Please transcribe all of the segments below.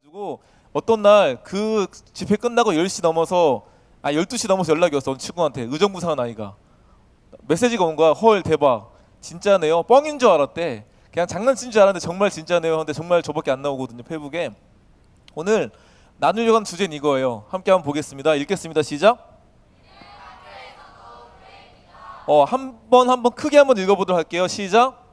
가지고 어떤 날 그 집회 끝나고 10시 넘어서 12시 넘어서 연락이 왔어. 어느 친구한테 의정부 사는 아이가 메시지가 온 거야. 헐 대박 진짜네요. 뻥인 줄 알았대. 그냥 장난친 줄 알았는데 정말 진짜네요. 근데 정말 저밖에 안 나오거든요 페북에. 오늘 나누려고 하는 주제는 이거예요. 함께 한번 보겠습니다. 읽겠습니다. 시작. 한번 크게 한번 읽어보도록 할게요. 시작.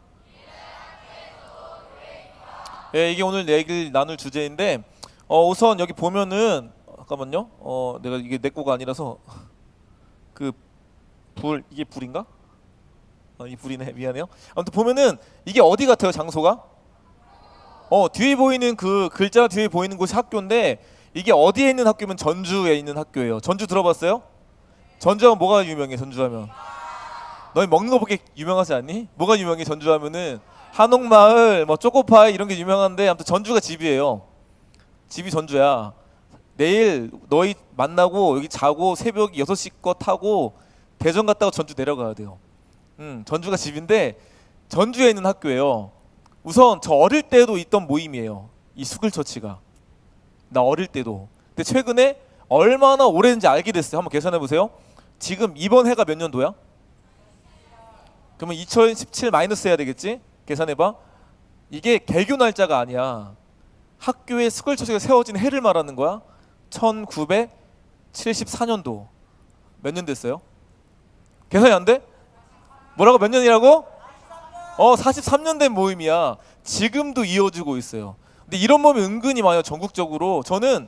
예, 이게 오늘 얘기를 나눌 주제인데 우선 여기 보면은 잠깐만요. 내가 이게 내 거가 아니라서 그 이게 불인가? 이 불이네. 미안해요. 아무튼 보면은 이게 어디 같아요 장소가? 뒤에 보이는 그 글자 뒤에 보이는 곳이 학교인데 이게 어디에 있는 학교면 전주에 있는 학교예요. 전주 들어봤어요? 전주하면 뭐가 유명해? 전주하면 너희 먹는 거 보기 유명하지 않니? 뭐가 유명해? 전주하면은 한옥마을, 뭐 초코파이 이런 게 유명한데 아무튼 전주가 집이에요. 집이 전주야. 내일 너희 만나고 여기 자고 새벽 6시 거 타고 대전 갔다가 전주 내려가야 돼요. 전주가 집인데 전주에 있는 학교예요. 우선 저 어릴 때도 있던 모임이에요. 이 수글처치가. 나 어릴 때도. 근데 최근에 얼마나 오래인지 알게 됐어요. 한번 계산해 보세요. 지금 이번 해가 몇 년도야? 그러면 2017 마이너스 해야 되겠지? 계산해봐. 이게 개교 날짜가 아니야. 학교의 수글처치가 세워진 해를 말하는 거야. 1974년도. 몇 년 됐어요? 계산이 안 돼? 뭐라고? 몇 년이라고? 43년 된 모임이야. 지금도 이어지고 있어요. 근데 이런 모임이 은근히 많아요. 전국적으로. 저는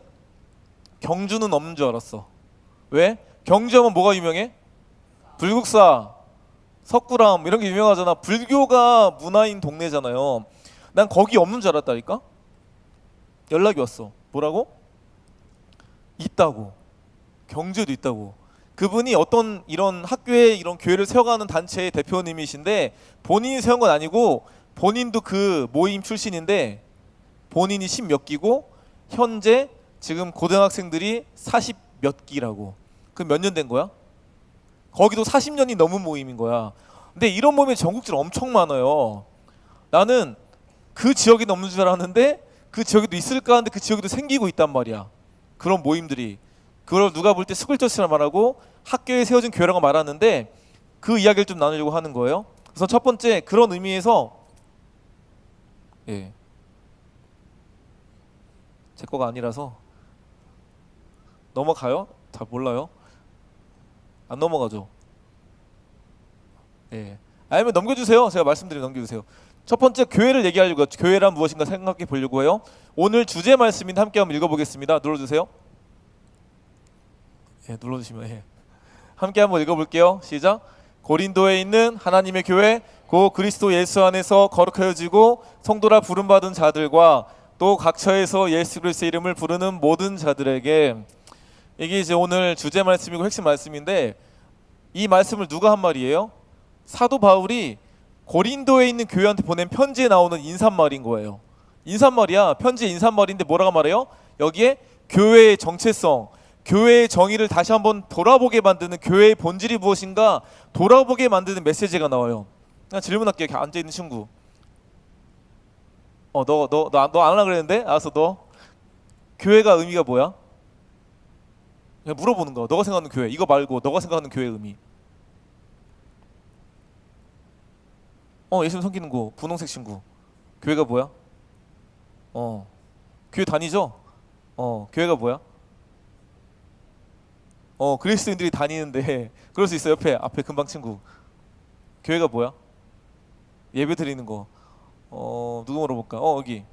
경주는 없는 줄 알았어. 왜? 경주하면 뭐가 유명해? 불국사, 석굴암 이런 게 유명하잖아. 불교가 문화인 동네잖아요. 난 거기 없는 줄 알았다니까? 연락이 왔어. 뭐라고? 있다고. 경주에도 있다고. 그분이 어떤 이런 학교에 이런 교회를 세워가는 단체의 대표님이신데 본인이 세운 건 아니고 본인도 그 모임 출신인데 본인이 10몇 기고 현재 지금 고등학생들이 40 몇 기라고. 그럼 몇 년 된 거야? 거기도 40년이 넘은 모임인 거야. 근데 이런 모임이 전국적으로 엄청 많아요. 나는 그 지역에는 없는 줄 알았는데 그 지역에도 있을까 하는데 그 지역에도 생기고 있단 말이야. 그런 모임들이. 그걸 누가 볼 때 스쿨처치라 말하고 학교에 세워진 교회라고 말하는데 그 이야기를 좀 나누려고 하는 거예요. 우선 첫 번째 그런 의미에서 제 거가 아니라서 넘어가요? 잘 몰라요. 안 넘어가죠. 아니면 넘겨주세요. 제가 말씀드리면 넘겨주세요. 첫 번째 교회를 얘기하려고 교회란 무엇인가 생각해 보려고 해요. 오늘 주제 말씀인데 함께 한번 읽어보겠습니다. 눌러주세요. 눌러주시면 함께 한번 읽어볼게요. 시작. 고린도에 있는 하나님의 교회 고 그리스도 예수 안에서 거룩하여지고 성도라 부름받은 자들과 또 각처에서 예수 그리스도의 이름을 부르는 모든 자들에게. 이게 이제 오늘 주제 말씀이고 핵심 말씀인데 이 말씀을 누가 한 말이에요? 사도 바울이 고린도에 있는 교회한테 보낸 편지에 나오는 인사말인 거예요. 인사말이야. 편지의 인사말인데 뭐라고 말해요? 여기에 교회의 정체성, 교회의 정의를 다시 한번 돌아보게 만드는 교회의 본질이 무엇인가 돌아보게 만드는 메시지가 나와요. 그냥 질문할게요. 이렇게 앉아있는 친구. 너 안 하려고 그랬는데? 알았어. 너 교회가 의미가 뭐야? 그냥 물어보는 거. 너가 생각하는 교회 이거 말고 너가 생각하는 교회의 의미. 예수님 섬기는 거. 분홍색 친구. 교회가 뭐야? 교회 다니죠? 교회가 뭐야? 그리스도인들이 다니는데 그럴 수 있어. 앞에 금방 친구. 교회가 뭐야? 예배 드리는 거. 누구 물어볼까? 여기.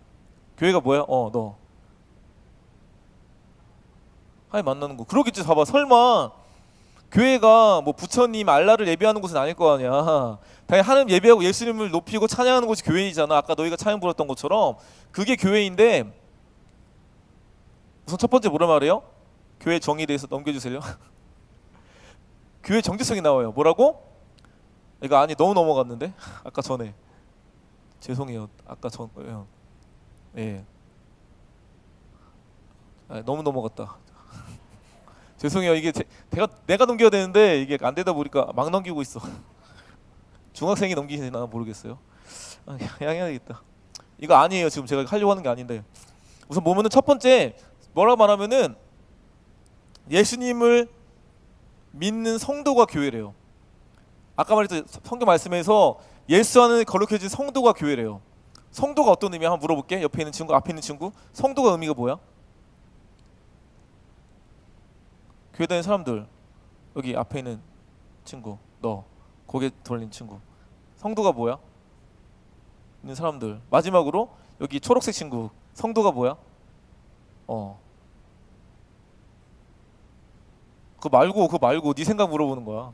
교회가 뭐야? 너. 만나는 거. 그러겠지. 봐봐. 설마 교회가 뭐 부처님, 알라를 예배하는 곳은 아닐 거 아니야. 당연히 하나님 예배하고 예수님을 높이고 찬양하는 곳이 교회이잖아. 아까 너희가 찬양 부렸던 것처럼 그게 교회인데 우선 첫 번째 뭐라 말해요? 교회 정의에 대해서 넘겨주세요. 교회 정체성이 나와요. 뭐라고? 이거 아니 너무 넘어갔는데? 아까 전에 죄송해요. 아까 전에요. 너무 넘어갔다. 죄송해요. 이게 내가 넘겨야 되는데 이게 안 되다 보니까 막 넘기고 있어. 중학생이 넘기시나 모르겠어요. 그냥 해야 되겠다. 이거 아니에요. 지금 제가 하려고 하는 게 아닌데 우선 보면은 첫 번째 뭐라고 말하면은 예수님을 믿는 성도가 교회래요. 아까 말했던 성경 말씀에서 예수 안에 거룩해진 성도가 교회래요. 성도가 어떤 의미야? 한번 물어볼게. 옆에 있는 친구, 앞에 있는 친구. 성도가 의미가 뭐야? 교회 다니는 사람들. 여기 앞에 있는 친구, 너 고개 돌린 친구. 성도가 뭐야? 있는 사람들. 마지막으로 여기 초록색 친구. 성도가 뭐야? 그거 말고 네 생각 물어보는 거야.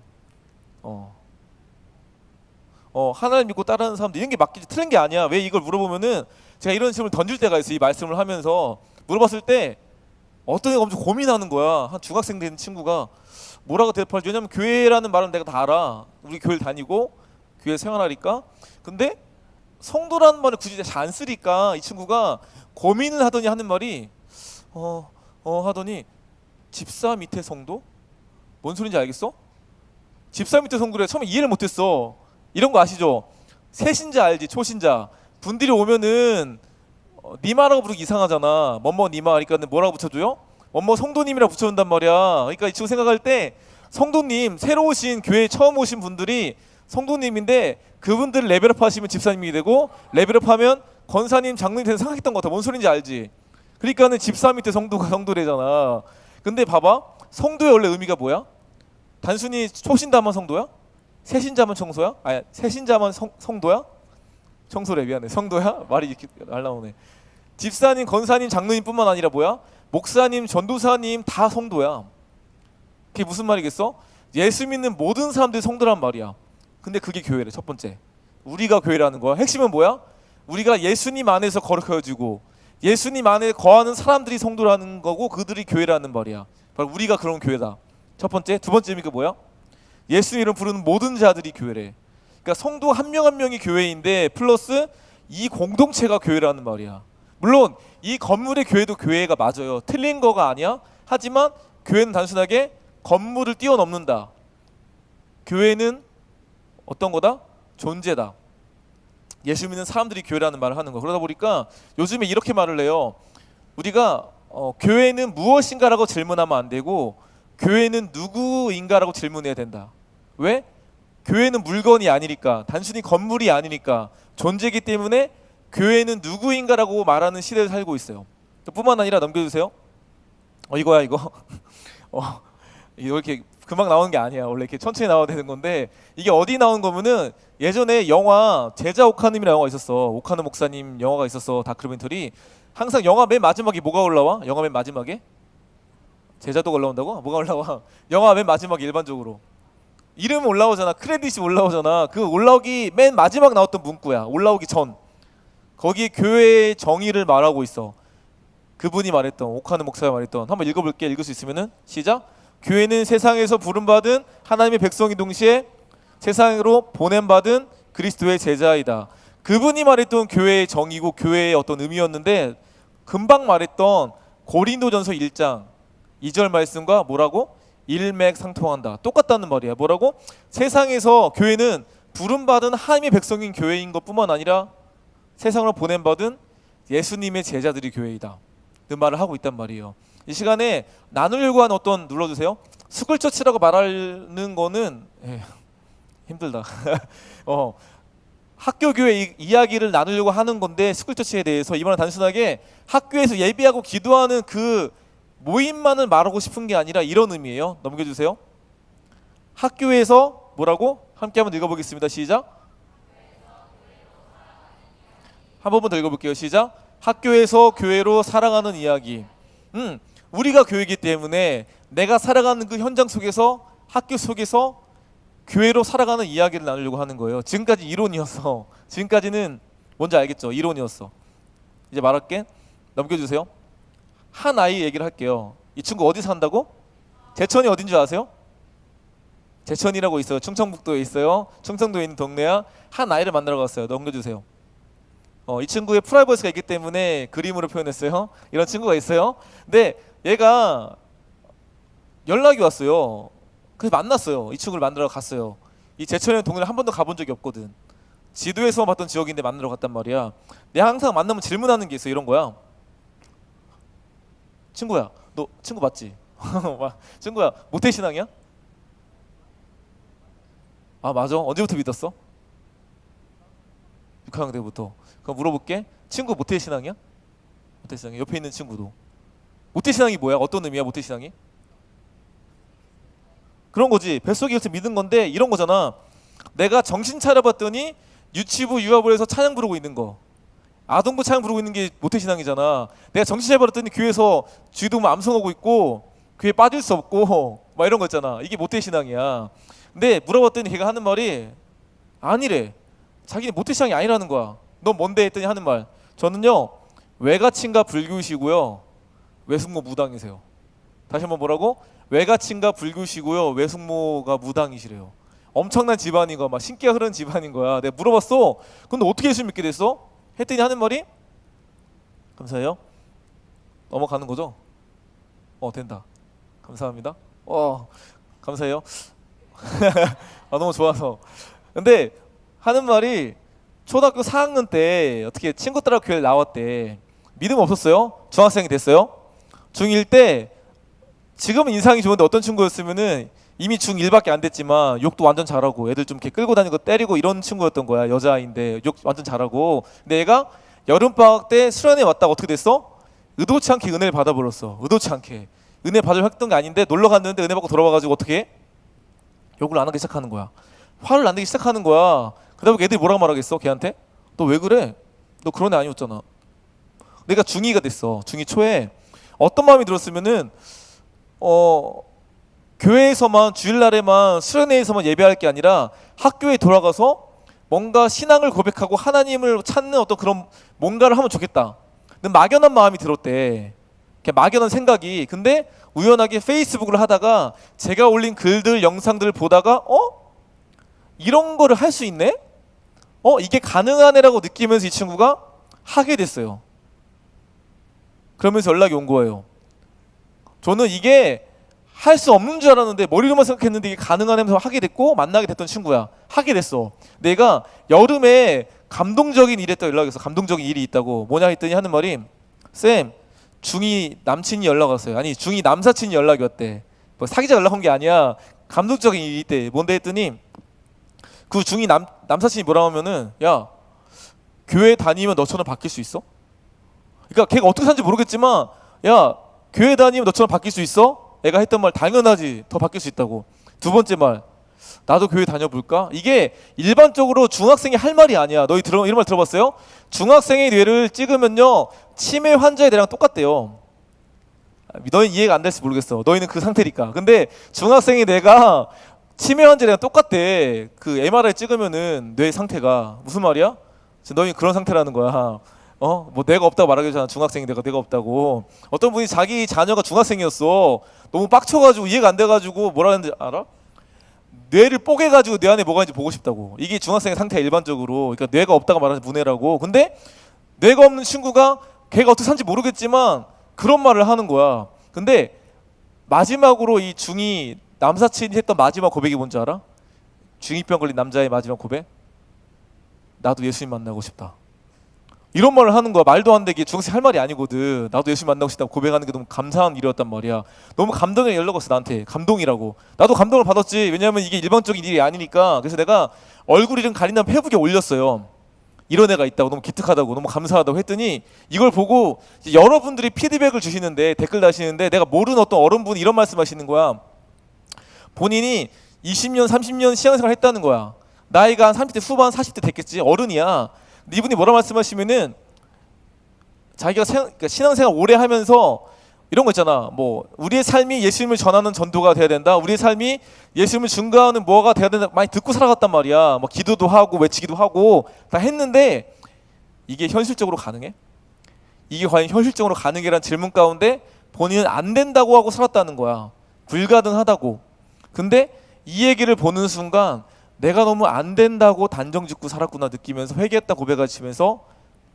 하나님 믿고 따르는 사람들 이런 게 맞겠지, 틀린 게 아니야. 왜 이걸 물어보면은 제가 이런 질문을 던질 때가 있어. 이 말씀을 하면서 물어봤을 때 어떤 애가 엄청 고민하는 거야. 한 중학생 된 친구가 뭐라고 대답할지. 왜냐면 교회라는 말은 내가 다 알아. 우리 교회를 다니고 교회 생활하니까. 근데 성도라는 말을 굳이 잘 안 쓰니까 이 친구가 고민을 하더니 하는 말이 하더니 집사 밑에 성도? 뭔 소린지 알겠어? 집사 밑에 성도래. 처음에 이해를 못했어. 이런 거 아시죠? 새신자 알지? 초신자 분들이 오면은 니 말하고 부르기 이상하잖아. 뭐뭐 니마 하니까 뭐라고 붙여줘요? 뭐뭐 성도님이라고 붙여준단 말이야. 그러니까 이 친구 생각할 때 성도님, 새로 오신 교회에 처음 오신 분들이 성도님인데 그분들 레벨업 하시면 집사님이 되고 레벨업 하면 권사님, 장로님 되는 생각했던 것 같아. 뭔 소린지 알지? 그러니까는 집사 밑에 성도가 성도래잖아. 근데 봐봐, 성도의 원래 의미가 뭐야? 단순히 초신자만 성도야? 새신자만 청소야? 아니, 새신자만 성도야? 청소래. 미안해. 성도야? 말이 이렇게 날 나오네. 집사님, 권사님, 장로님뿐만 아니라 뭐야? 목사님, 전도사님 다 성도야. 그게 무슨 말이겠어? 예수 믿는 모든 사람들이 성도란 말이야. 근데 그게 교회래. 첫 번째, 우리가 교회라는 거야. 핵심은 뭐야? 우리가 예수님 안에서 거룩해지고 예수님 안에 거하는 사람들이 성도라는 거고, 그들이 교회라는 말이야. 바로 우리가 그런 교회다. 첫 번째. 두 번째 의미가 뭐야? 예수 이름 부르는 모든 자들이 교회래. 그러니까 성도 한 명 한 명이 교회인데 플러스 이 공동체가 교회라는 말이야. 물론 이 건물의 교회도 교회가 맞아요. 틀린 거가 아니야. 하지만 교회는 단순하게 건물을 뛰어넘는다. 교회는 어떤 거다? 존재다. 예수 믿는 사람들이 교회라는 말을 하는 거. 그러다 보니까 요즘에 이렇게 말을 해요. 우리가 교회는 무엇인가라고 질문하면 안 되고 교회는 누구인가라고 질문해야 된다. 왜? 교회는 물건이 아니니까, 단순히 건물이 아니니까, 존재이기 때문에 교회는 누구인가라고 말하는 시대를 살고 있어요. 뿐만 아니라 넘겨주세요. 이거야 이거. 이렇게 금방 나오는 게 아니야. 원래 이렇게 천천히 나와야 되는 건데, 이게 어디 나온 거면은 예전에 영화 제자 오카눔이라는 영화가 있었어. 오카눔 목사님 영화가 있었어. 다큐멘터리. 항상 영화 맨 마지막에 뭐가 올라와? 영화 맨 마지막에? 제자도가 올라온다고? 뭐가 올라와? 영화 맨 마지막에 일반적으로 이름 올라오잖아. 크레딧이 올라오잖아. 그 올라오기 맨 마지막 나왔던 문구야. 올라오기 전. 거기에 교회의 정의를 말하고 있어. 그분이 말했던, 오카는 목사가 말했던. 한번 읽어볼게. 읽을 수 있으면은 시작. 교회는 세상에서 부름받은 하나님의 백성이 동시에 세상으로 보냄받은 그리스도의 제자이다. 그분이 말했던 교회의 정의고 교회의 어떤 의미였는데, 금방 말했던 고린도전서 1장 2절 말씀과 뭐라고? 일맥상통한다. 똑같다는 말이야. 뭐라고? 세상에서 교회는 부름받은 하나님의 백성인 교회인 것뿐만 아니라 세상으로 보냄받은 예수님의 제자들이 교회이다. 그 말을 하고 있단 말이에요. 이 시간에 나누려고 하는 어떤, 눌러주세요. 스쿨처치라고 말하는 거는 힘들다. 학교 교회 이야기를 나누려고 하는 건데, 스쿨처치에 대해서 이 말은 단순하게 학교에서 예배하고 기도하는 그 모임만을 말하고 싶은 게 아니라 이런 의미예요. 넘겨주세요. 학교에서 뭐라고? 함께 한번 읽어보겠습니다. 시작. 한 번만 더 읽어볼게요. 시작. 학교에서 교회로 살아가는 이야기. 우리가 교회이기 때문에 내가 살아가는 그 현장 속에서, 학교 속에서 교회로 살아가는 이야기를 나누려고 하는 거예요. 지금까지 이론이었어. 지금까지는 뭔지 알겠죠? 이론이었어. 이제 말할게. 넘겨주세요. 한 아이 얘기를 할게요. 이 친구 어디 산다고? 제천이 어딘 줄 아세요? 제천이라고 있어요. 충청북도에 있어요. 충청도에 있는 동네야. 한 아이를 만나러 갔어요. 넘겨주세요. 이 친구의 프라이버시가 있기 때문에 그림으로 표현했어요. 이런 친구가 있어요. 근데 얘가 연락이 왔어요. 그래서 만났어요. 이 친구를 만나러 갔어요. 이 제천에 동네를 한 번도 가본 적이 없거든. 지도에서 봤던 지역인데 만나러 갔단 말이야. 내가 항상 만나면 질문하는 게 있어. 이런 거야. 친구야, 너 친구 맞지? 친구야, 모태신앙이야? 아 맞아. 언제부터 믿었어? 6학년 때부터. 그럼 물어볼게. 친구 모태신앙이야? 모태신앙이 옆에 있는 친구도. 모태신앙이 뭐야? 어떤 의미야 모태신앙이? 그런 거지. 뱃속에서 믿은 건데 이런 거잖아. 내가 정신 차려봤더니 유치부 유아부에서 찬양 부르고 있는 거, 아동부 찬양 부르고 있는 게 모태신앙이잖아. 내가 정신 차려봤더니 교회에서 주기도문 암송하고 있고 교회 빠질 수 없고 막 이런 거 있잖아. 이게 모태신앙이야. 근데 물어봤더니 걔가 하는 말이 아니래. 자기는 모태신앙이 아니라는 거야. 넌 뭔데 했더니 하는 말, 저는요 외가친가 불교시고요 외숙모 무당이세요. 다시 한번 뭐라고? 외가친가 불교시고요 외숙모가 무당이시래요. 엄청난 집안인 거야. 막 신기가 흐르는 집안인 거야. 내가 물어봤어. 근데 어떻게 예수 믿게 됐어? 했더니 하는 말이 감사해요. 넘어가는 거죠? 된다. 감사합니다. 감사해요. 너무 좋아서. 근데 하는 말이 초등학교 4학년 때 어떻게 친구들하고 교회 나왔대. 믿음 없었어요. 중학생이 됐어요. 중1 때 지금은 인상이 좋은데 어떤 친구였으면은 이미 중1밖에 안 됐지만 욕도 완전 잘하고 애들 좀 이렇게 끌고 다니고 때리고 이런 친구였던 거야. 여자아이인데 욕 완전 잘하고. 근데 얘가 여름방학 때 수련회 왔다가 어떻게 됐어? 의도치 않게 은혜를 받아버렸어. 의도치 않게. 은혜 받을 했던 게 아닌데 놀러 갔는데 은혜 받고 돌아와가지고 어떻게 해? 욕을 안 하기 시작하는 거야. 화를 안 내기 시작하는 거야. 그러다 보니까 애들이 뭐라고 말하겠어? 걔한테? 너 왜 그래? 너 그런 애 아니었잖아. 내가 중2가 됐어. 중2 초에 어떤 마음이 들었으면은 교회에서만 주일날에만 수련회에서만 예배할 게 아니라 학교에 돌아가서 뭔가 신앙을 고백하고 하나님을 찾는 어떤 그런 뭔가를 하면 좋겠다. 근데 막연한 마음이 들었대. 막연한 생각이. 근데 우연하게 페이스북을 하다가 제가 올린 글들 영상들을 보다가 이런 거를 할 수 있네? 이게 가능하네라고 느끼면서 이 친구가 하게 됐어요. 그러면서 연락이 온 거예요. 저는 이게 할 수 없는 줄 알았는데 머리로만 생각했는데 이게 가능하면서 하게 됐고 만나게 됐던 친구야. 하게 됐어. 내가 여름에 감동적인 일이 했다 연락해서 감동적인 일이 있다고. 뭐냐 했더니 하는 말이 쌤 중2 남친이 연락 왔어요. 아니 중2 남사친이 연락이 왔대. 뭐 사귀자 연락 온 게 아니야. 감동적인 일이 있대. 뭔데 했더니 그 중2 남사친이 뭐라고 하면은 야 교회 다니면 너처럼 바뀔 수 있어? 그러니까 걔가 어떻게 사는지 모르겠지만 야 교회 다니면 너처럼 바뀔 수 있어? 애가 했던 말 당연하지. 더 바뀔 수 있다고. 두 번째 말 나도 교회 다녀볼까? 이게 일반적으로 중학생이 할 말이 아니야. 너희 이런 말 들어봤어요? 중학생의 뇌를 찍으면요 치매 환자의 뇌랑 똑같대요. 너희는 이해가 안 될지 모르겠어. 너희는 그 상태니까. 근데 중학생의 뇌가 치매 환자랑 똑같대. 그 MRI 찍으면은 뇌 상태가 무슨 말이야? 너희 그런 상태라는 거야. 뭐 내가 없다고 말하기 전에 중학생이 내가 없다고. 어떤 분이 자기 자녀가 중학생이었어. 너무 빡쳐가지고 이해가 안 돼가지고 뭐라는지 알아? 뇌를 뽀개가지고 뇌 안에 뭐가 있는지 보고 싶다고. 이게 중학생의 상태야 일반적으로. 그러니까 뇌가 없다고 말하는 문해라고. 근데 뇌가 없는 친구가 걔가 어떻게 산지 모르겠지만 그런 말을 하는 거야. 근데 마지막으로 이 중2 남사친이 했던 마지막 고백이 뭔지 알아? 중2병 걸린 남자의 마지막 고백? 나도 예수님 만나고 싶다. 이런 말을 하는 거야. 말도 안 되게. 중학생 할 말이 아니거든. 나도 예수님 만나고 싶다고 고백하는 게 너무 감사한 일이었단 말이야. 너무 감동의 연락 왔어 나한테. 감동이라고. 나도 감동을 받았지. 왜냐면 이게 일반적인 일이 아니니까. 그래서 내가 얼굴 이름 가린 다음 페이북에 올렸어요. 이런 애가 있다고. 너무 기특하다고. 너무 감사하다고 했더니 이걸 보고 여러분들이 피드백을 주시는데 댓글 다시는데 내가 모르는 어떤 어른분이 이런 말씀 하시는 거야. 본인이 20년 30년 신앙생활 했다는 거야. 나이가 한 30대 후반 40대 됐겠지. 어른이야. 근데 이분이 뭐라 말씀하시면은 자기가 그러니까 신앙생활 오래 하면서 이런 거 있잖아. 뭐 우리의 삶이 예수님을 전하는 전도가 돼야 된다. 우리의 삶이 예수님을 증거하는 뭐가 돼야 된다. 많이 듣고 살아갔단 말이야. 뭐 기도도 하고 외치기도 하고 다 했는데 이게 현실적으로 가능해? 이게 과연 현실적으로 가능해라는 질문 가운데 본인은 안 된다고 하고 살았다는 거야. 불가능하다고. 근데 이 얘기를 보는 순간 내가 너무 안 된다고 단정짓고 살았구나 느끼면서 회개했다 고백하시면서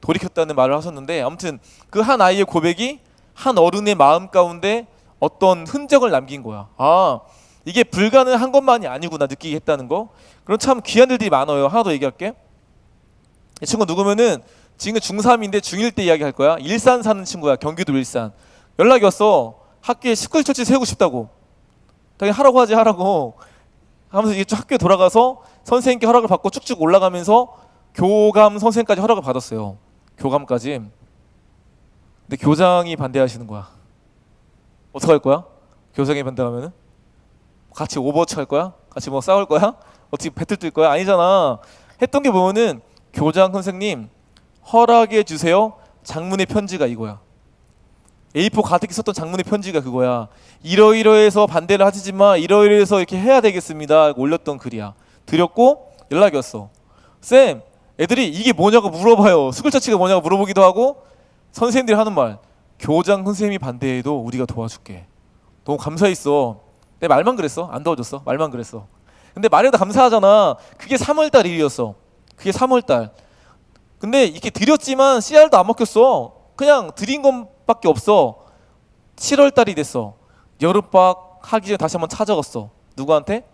돌이켰다는 말을 하셨는데, 아무튼 그 한 아이의 고백이 한 어른의 마음 가운데 어떤 흔적을 남긴 거야. 아, 이게 불가능한 것만이 아니구나 느끼게 했다는 거. 그런 참 귀한 일들이 많아요. 하나 더 얘기할게. 이 친구 누구면은 지금 중3인데 중1 때 이야기할 거야. 일산 사는 친구야. 경기도 일산. 연락이 왔어. 학교에 스쿨처치 세우고 싶다고. 당연히 하라고 하지, 하라고 하면서 이게 쭉 학교에 돌아가서 선생님께 허락을 받고 쭉쭉 올라가면서 교감 선생님까지 허락을 받았어요. 교감까지. 근데 교장이 반대하시는 거야. 어떡할 거야? 교장이 반대하면은? 같이 오버워치 할 거야? 같이 뭐 싸울 거야? 어떻게 배틀 뜰 거야? 아니잖아. 했던 게 뭐냐면 교장 선생님 허락해 주세요. 장문의 편지가 이거야. A4 가득히 썼던 장문의 편지가 그거야. 이러이러해서 반대를 하시지만 이러이러해서 이렇게 해야 되겠습니다. 올렸던 글이야. 드렸고 연락이 왔어. 쌤, 애들이 이게 뭐냐고 물어봐요. 스쿨처치가 뭐냐고 물어보기도 하고 선생님들이 하는 말, 교장 선생님이 반대해도 우리가 도와줄게. 너무 감사했어. 내 말만 그랬어. 안 도와줬어. 말만 그랬어. 근데 말해도 감사하잖아. 그게 3월달 일이었어. 그게 3월달. 근데 이렇게 드렸지만 CR도 안 먹혔어. 그냥 드린 것밖에 없어. 7월달이 됐어. 여름방학 하기 전에 다시 한번 찾아갔어. 누구한테?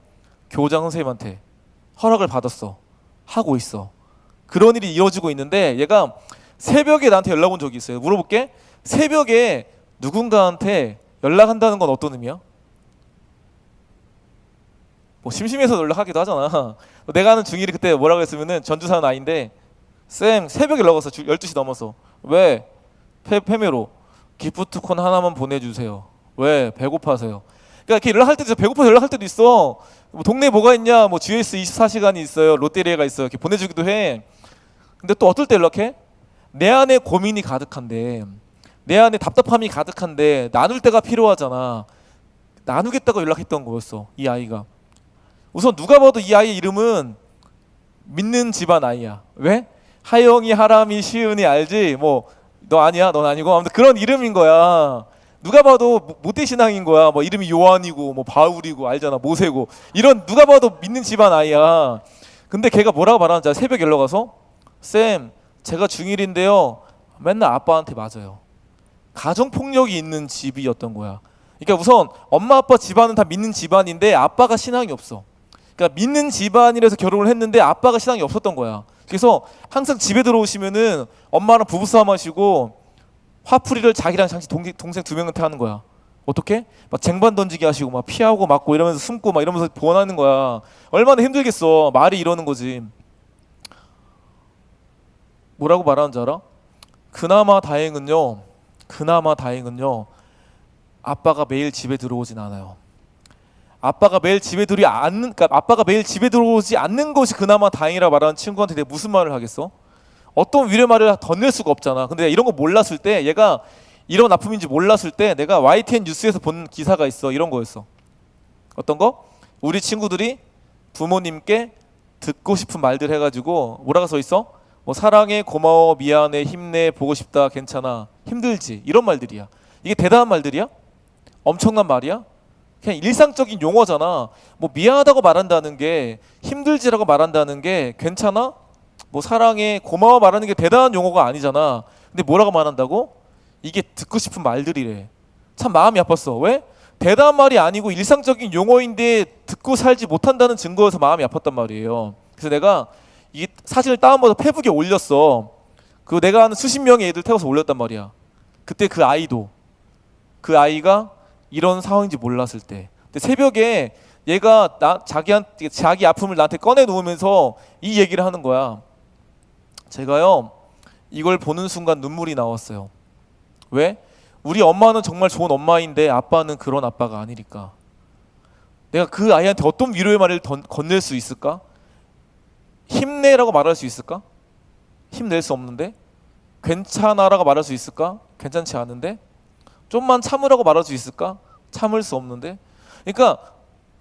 교장 선생님한테. 허락을 받았어. 하고 있어. 그런 일이 이어지고 있는데 얘가 새벽에 나한테 연락 온 적이 있어요. 물어볼게. 새벽에 누군가한테 연락한다는 건 어떤 의미야? 뭐 심심해서 연락하기도 하잖아. 내가 아는 중1이 그때 뭐라고 했으면은 전주 사는 아이인데 쌤 새벽에 연락 왔어. 12시 넘어서. 왜? 페메로 기프트콘 하나만 보내주세요. 왜? 배고파서요. 그러니까 이렇게 연락할 때도 있어. 배고파서 연락할 때도 있어. 뭐 동네에 뭐가 있냐? 뭐 GS 24시간이 있어요. 롯데리아가 있어요. 이렇게 보내주기도 해. 근데 또 어떨 때 연락해? 내 안에 고민이 가득한데 내 안에 답답함이 가득한데 나눌 때가 필요하잖아. 나누겠다고 연락했던 거였어. 이 아이가. 우선 누가 봐도 이 아이의 이름은 믿는 집안 아이야. 왜? 하영이, 하람이, 시은이 알지? 뭐 너 아니야? 넌 아니고 아무튼 그런 이름인 거야. 누가 봐도 모태신앙인 거야. 뭐 이름이 요한이고 뭐 바울이고 알잖아. 모세고 이런 누가 봐도 믿는 집안 아이야. 근데 걔가 뭐라고 말하는지 알아? 새벽에 연락 와서 쌤 제가 중1인데요 맨날 아빠한테 맞아요. 가정폭력이 있는 집이었던 거야. 그러니까 우선 엄마 아빠 집안은 다 믿는 집안인데 아빠가 신앙이 없어. 그러니까 믿는 집안이라서 결혼을 했는데 아빠가 신앙이 없었던 거야. 그래서 항상 집에 들어오시면은 엄마랑 부부싸움 하시고 화풀이를 자기랑 동생 두 명한테 하는 거야. 어떻게? 막 쟁반 던지기 하시고 막 피하고 맞고 이러면서 숨고 막 이러면서 보완하는 거야. 얼마나 힘들겠어. 말이 이러는 거지. 뭐라고 말하는 줄 알아? 그나마 다행은요. 아빠가 매일 집에 들어오진 않아요. 아빠가 매일 집에 들어오지 않는 것이 그나마 다행이라 말하는 친구한테 내가 무슨 말을 하겠어? 어떤 위로 말을 덧낼 수가 없잖아. 근데 이런 거 몰랐을 때 얘가 이런 아픔인지 몰랐을 때 내가 YTN 뉴스에서 본 기사가 있어. 이런 거였어. 어떤 거? 우리 친구들이 부모님께 듣고 싶은 말들 해가지고 뭐라고 써 있어? 뭐 사랑해, 고마워, 미안해, 힘내, 보고 싶다, 괜찮아, 힘들지 이런 말들이야. 이게 대단한 말들이야? 엄청난 말이야? 그냥 일상적인 용어잖아. 뭐 미안하다고 말한다는 게 힘들지라고 말한다는 게 괜찮아? 뭐 사랑해, 고마워 말하는 게 대단한 용어가 아니잖아. 근데 뭐라고 말한다고? 이게 듣고 싶은 말들이래. 참 마음이 아팠어. 왜? 대단한 말이 아니고 일상적인 용어인데 듣고 살지 못한다는 증거여서 마음이 아팠단 말이에요. 그래서 내가 이 사진을 다운받아서 페북에 올렸어. 그 내가 아는 수십 명의 애들 태워서 올렸단 말이야. 그때 그 아이가 이런 상황인지 몰랐을 때. 근데 새벽에 얘가 자기 아픔을 나한테 꺼내 놓으면서 이 얘기를 하는 거야. 제가요 이걸 보는 순간 눈물이 나왔어요. 왜? 우리 엄마는 정말 좋은 엄마인데 아빠는 그런 아빠가 아니니까. 내가 그 아이한테 어떤 위로의 말을 건넬 수 있을까? 힘내라고 말할 수 있을까? 힘낼 수 없는데. 괜찮아라고 말할 수 있을까? 괜찮지 않은데. 좀만 참으라고 말할 수 있을까? 참을 수 없는데. 그러니까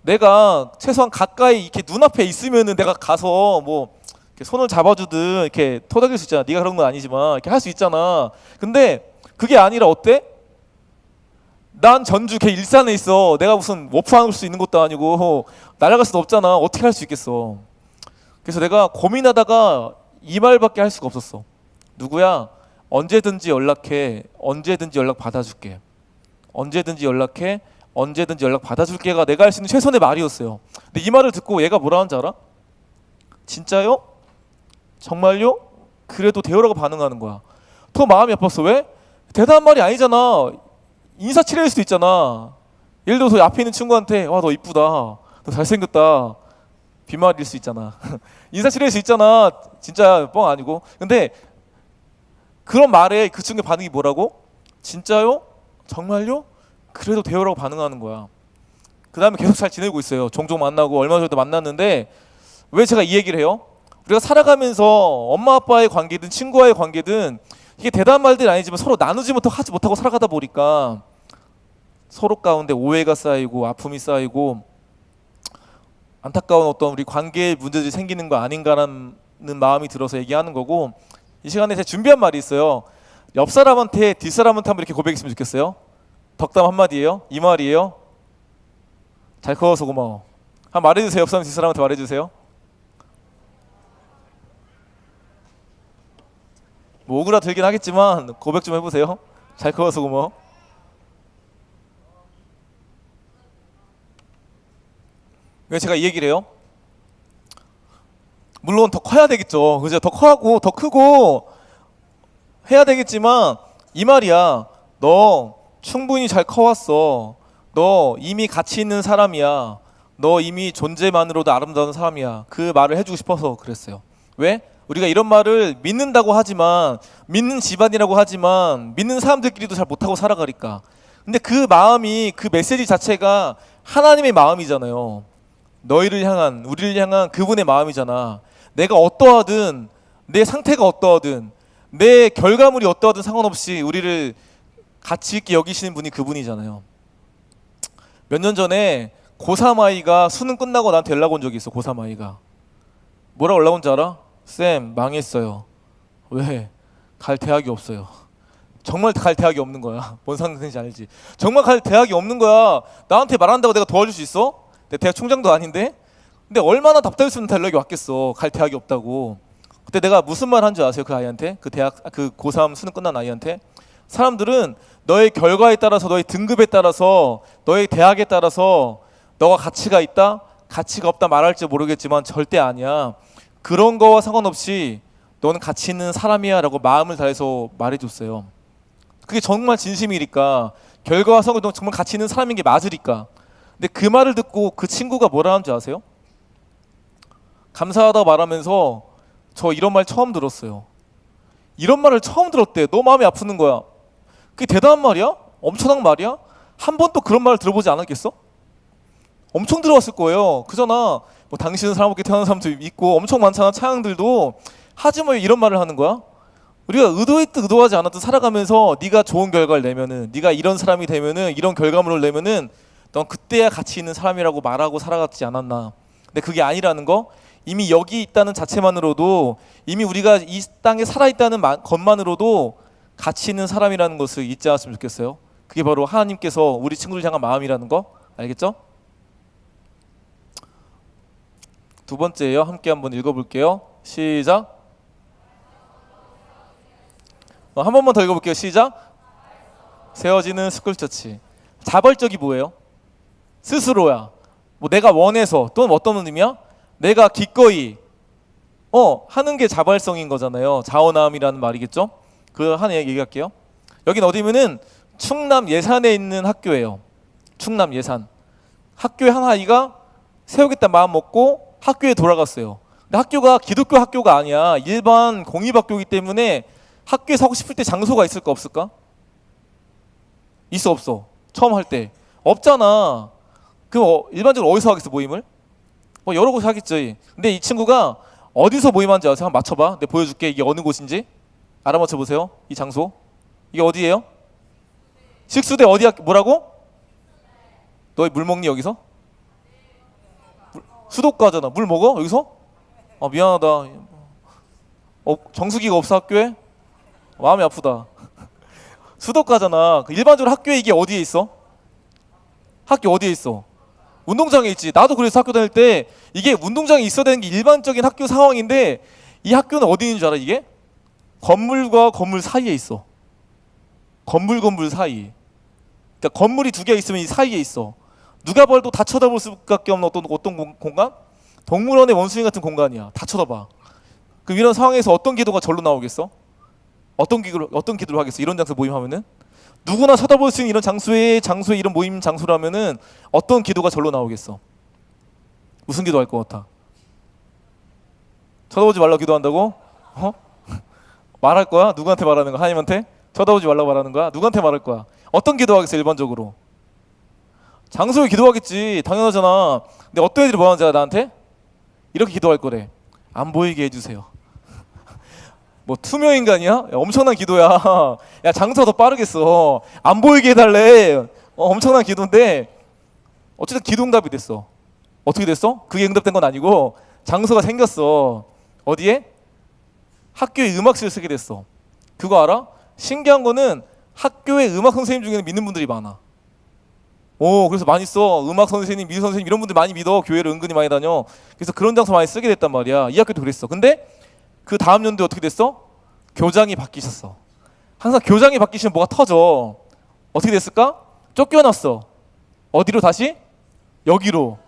내가 최소한 가까이 이렇게 눈앞에 있으면은 내가 가서 뭐 이렇게 손을 잡아주든 이렇게 토닥일 수 있잖아. 네가 그런 건 아니지만 이렇게 할 수 있잖아. 근데 그게 아니라 어때? 난 전주 걔 일산에 있어. 내가 무슨 워프할 수 있는 것도 아니고 날아갈 수도 없잖아. 어떻게 할 수 있겠어. 그래서 내가 고민하다가 이 말밖에 할 수가 없었어. 누구야? 언제든지 연락해. 언제든지 연락 받아줄게. 언제든지 연락해. 언제든지 연락 받아줄게가 내가 할 수 있는 최선의 말이었어요. 근데 이 말을 듣고 얘가 뭐라 하는지 알아? 진짜요? 정말요? 그래도 돼요라고 반응하는 거야. 더 마음이 아팠어. 왜? 대단한 말이 아니잖아. 인사치레일 수도 있잖아. 예를 들어서 앞에 있는 친구한테 와 너 이쁘다, 너 잘생겼다, 빈말일 수 있잖아. 인사치레일 수 있잖아. 진짜 뻥 아니고. 근데 그런 말에 그 친구의 반응이 뭐라고? 진짜요? 정말요? 그래도 돼요라고 반응하는 거야. 그 다음에 계속 잘 지내고 있어요. 종종 만나고 얼마 전에도 만났는데 왜 제가 이 얘기를 해요? 우리가 살아가면서 엄마 아빠의 관계든 친구와의 관계든 이게 대단한 말들이 아니지만 서로 나누지 하지 못하고 살아가다 보니까 서로 가운데 오해가 쌓이고 아픔이 쌓이고 안타까운 어떤 우리 관계에 문제들이 생기는 거 아닌가라는 마음이 들어서 얘기하는 거고, 이 시간에 제가 준비한 말이 있어요. 옆 사람한테 뒷사람한테 한번 이렇게 고백했으면 좋겠어요. 덕담 한마디예요. 이 말이에요. 잘 커서 고마워. 한번 말해주세요. 옆 사람 뒷사람한테 말해주세요. 뭐 오그라들긴 하겠지만 고백 좀 해보세요. 잘 커서 고마워. 왜 제가 이 얘기를 해요? 물론 더 커야 되겠죠. 그죠? 더 커하고 더 크고 해야 되겠지만 이 말이야. 너 충분히 잘 커왔어. 너 이미 가치 있는 사람이야. 너 이미 존재만으로도 아름다운 사람이야. 그 말을 해주고 싶어서 그랬어요. 왜? 우리가 이런 말을 믿는다고 하지만, 믿는 집안이라고 하지만 믿는 사람들끼리도 잘 못하고 살아가니까. 근데 그 마음이, 그 메시지 자체가 하나님의 마음이잖아요. 너희를 향한, 우리를 향한 그분의 마음이잖아. 내가 어떠하든, 내 상태가 어떠하든, 내 결과물이 어떠하든 상관없이 우리를 가치 있게 여기시는 분이 그분이잖아요. 몇 년 전에 고3 아이가 수능 끝나고 나한테 연락 온 적이 있어. 고3 아이가 뭐라고 연락 온 줄 알아? 쌤 망했어요. 왜? 갈 대학이 없어요. 정말 갈 대학이 없는 거야. 뭔 상황인지 알지? 정말 갈 대학이 없는 거야. 나한테 말한다고 내가 도와줄 수 있어? 내 대학 총장도 아닌데? 근데 얼마나 답답했으면 연락이 왔겠어. 갈 대학이 없다고. 그때 내가 무슨 말 한 줄 아세요? 그 아이한테? 그 대학, 그 고3 수능 끝난 아이한테? 사람들은 너의 결과에 따라서, 너의 등급에 따라서, 너의 대학에 따라서 너가 가치가 있다, 가치가 없다 말할지 모르겠지만 절대 아니야. 그런 거와 상관없이 너는 가치 있는 사람이야 라고 마음을 다해서 말해줬어요. 그게 정말 진심이니까, 결과와 성과도 정말 가치 있는 사람인 게 맞으니까. 근데 그 말을 듣고 그 친구가 뭐라 하는지 아세요? 감사하다고 말하면서 저 이런 말 처음 들었어요. 이런 말을 처음 들었대. 너무 마음이 아프는 거야. 그게 대단한 말이야? 엄청난 말이야? 한 번도 그런 말을 들어보지 않았겠어? 엄청 들어왔을 거예요. 그잖아. 뭐 당신은 사람 없게 태어난 사람도 있고 엄청 많잖아. 차양들도. 하지만 왜 이런 말을 하는 거야? 우리가 의도했든 의도하지 않았든 살아가면서 네가 좋은 결과를 내면은, 네가 이런 사람이 되면은, 이런 결과물을 내면은 넌 그때야 가치 있는 사람이라고 말하고 살아갔지 않았나. 근데 그게 아니라는 거, 이미 여기 있다는 자체만으로도, 이미 우리가 이 땅에 살아있다는 것만으로도 가치 있는 사람이라는 것을 잊지 않았으면 좋겠어요. 그게 바로 하나님께서 우리 친구를 향한 마음이라는 거. 알겠죠? 두 번째예요. 함께 한번 읽어볼게요. 시작. 한 번만 더 읽어볼게요. 시작. 세워지는 스쿨처치. 자발적이 뭐예요? 스스로야. 뭐 내가 원해서, 또는 어떤 의미야? 내가 기꺼이 하는 게 자발성인 거잖아요. 자원함이라는 말이겠죠. 그 하나 얘기할게요. 여긴 어디면은 충남 예산에 있는 학교예요. 충남 예산. 학교에 한 아이가 세우겠다 마음 먹고 학교에 돌아갔어요. 근데 학교가 기독교 학교가 아니야. 일반 공립학교이기 때문에 학교에서 하고 싶을 때 장소가 있을까 없을까? 있어 없어? 처음 할 때 없잖아. 그럼 일반적으로 어디서 하겠어 모임을? 뭐 여러 곳 하겠지. 근데 이 친구가 어디서 모임한지 아세요? 한번 맞춰봐. 내가 보여줄게. 이게 어느 곳인지 알아맞혀 보세요. 이 장소 이게 어디예요? 식수대. 어디 뭐라고? 너희 물 먹니 여기서? 수도가잖아. 물 먹어 여기서? 아 미안하다. 정수기가 없어 학교에? 마음이 아프다. 수도가잖아. 일반적으로 학교에 이게 어디에 있어? 학교 어디에 있어? 운동장에 있지. 나도 그래서 학교 다닐 때 이게 운동장에 있어야 되는 게 일반적인 학교 상황인데, 이 학교는 어디 있는 줄 알아? 이게 건물과 건물 사이에 있어. 건물 사이. 그러니까 건물이 두 개 있으면 이 사이에 있어. 누가 봐도 다 쳐다볼 수밖에 없는 어떤 공간? 동물원의 원숭이 같은 공간이야. 다 쳐다봐. 그럼 이런 상황에서 어떤 기도가 절로 나오겠어? 어떤 기도를 하겠어? 이런 장소 모임하면은 누구나 쳐다볼 수 있는 이런 장소에 이런 모임 장소라면은 어떤 기도가 절로 나오겠어? 무슨 기도할 것 같아? 쳐다보지 말라고 기도한다고? 어? 말할 거야? 누구한테 말하는 거야? 하나님한테? 쳐다보지 말라고 말하는 거야? 누구한테 말할 거야? 어떤 기도하겠어 일반적으로? 장소에 기도하겠지. 당연하잖아. 근데 어떤 애들이 뭐 하는지 알아 나한테? 이렇게 기도할 거래. 안 보이게 해주세요. 뭐 투명 인간이야? 야, 엄청난 기도야. 야 장소가 더 빠르겠어. 안 보이게 해달래. 엄청난 기도인데 어쨌든 기도응답이 됐어. 어떻게 됐어? 그게 응답된 건 아니고 장소가 생겼어. 어디에? 학교에 음악실을 쓰게 됐어. 그거 알아? 신기한 거는 학교에 음악 선생님 중에는 믿는 분들이 많아. 그래서 많이 써. 음악 선생님, 미술 선생님 이런 분들 많이 믿어. 교회를 은근히 많이 다녀. 그래서 그런 장소 많이 쓰게 됐단 말이야. 이 학교도 그랬어. 근데 그 다음 연도에 어떻게 됐어? 교장이 바뀌셨어. 항상 교장이 바뀌시면 뭐가 터져. 어떻게 됐을까? 쫓겨났어. 어디로 다시? 여기로.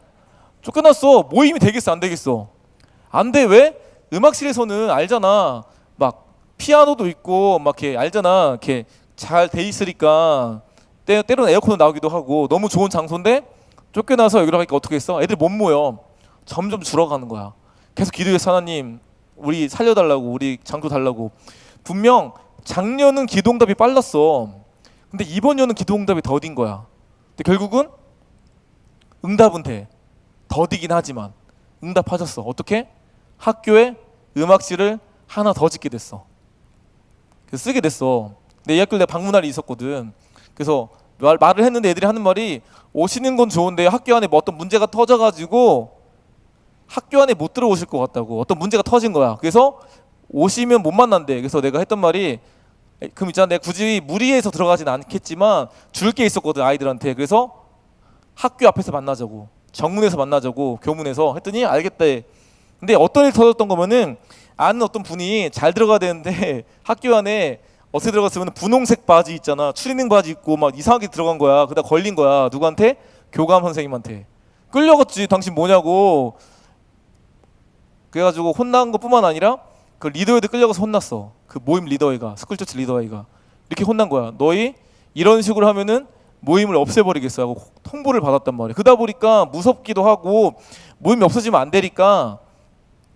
쫓겨났어. 모임이 되겠어 안 되겠어? 안 돼. 왜? 음악실에서는 알잖아. 막 피아노도 있고 막 이렇게 알잖아. 이렇게 잘 돼 있으니까 때로는 에어컨도 나오기도 하고 너무 좋은 장소인데 쫓겨나서 여기로 가니까 어떻게 했어? 애들 못 모여. 점점 줄어가는 거야. 계속 기도해서 하나님 우리 살려달라고 우리 장소 달라고. 분명 작년은 기도응답이 빨랐어. 근데 이번 년은 기도응답이 더딘 거야. 근데 결국은 응답은 돼. 더디긴 하지만 응답하셨어. 어떻게? 학교에 음악실을 하나 더 짓게 됐어. 그래서 쓰게 됐어. 내 이 학교를 내가 방문할이 있었거든. 그래서 말을 했는데 애들이 하는 말이 오시는 건 좋은데 학교 안에 뭐 어떤 문제가 터져가지고 학교 안에 못 들어오실 것 같다고. 어떤 문제가 터진 거야. 그래서 오시면 못 만난대. 그래서 내가 했던 말이 그럼 있잖아 내가 굳이 무리해서 들어가진 않겠지만 줄 게 있었거든 아이들한테. 그래서 학교 앞에서 만나자고, 정문에서 만나자고, 교문에서 했더니 알겠대. 근데 어떤 일이 터졌던 거면은 아는 어떤 분이 잘 들어가야 되는데 학교 안에 어떻게 들어갔으면 분홍색 바지 있잖아, 추리닝 바지 입고 막 이상하게 들어간 거야. 그러다 걸린 거야. 누구한테? 교감 선생님한테. 끌려갔지. 당신 뭐냐고. 그래가지고 혼난 것뿐만 아니라 그 리더애들 끌려가서 혼났어. 그 모임 리더애가, 스쿨처치 리더애가 이렇게 혼난 거야. 너희 이런 식으로 하면은 모임을 없애버리겠어 하고 통보를 받았단 말이야. 그러다 보니까 무섭기도 하고 모임이 없어지면 안 되니까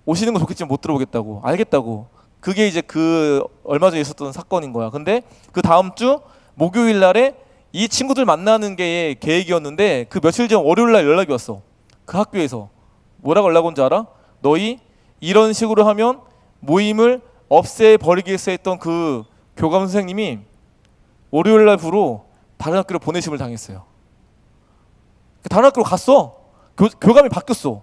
오시는 건 좋겠지만 못 들어오겠다고. 알겠다고. 그게 이제 그 얼마 전에 있었던 사건인 거야. 근데 그 다음 주 목요일 날에 이 친구들 만나는 게 계획이었는데 그 며칠 전 월요일 날 연락이 왔어. 그 학교에서. 뭐라고 연락 온지 알아? 너희 이런 식으로 하면 모임을 없애버리겠어 했던 그 교감 선생님이 월요일 날 부로 다른 학교로 보내심을 당했어요. 다른 학교로 갔어. 교감이 바뀌었어.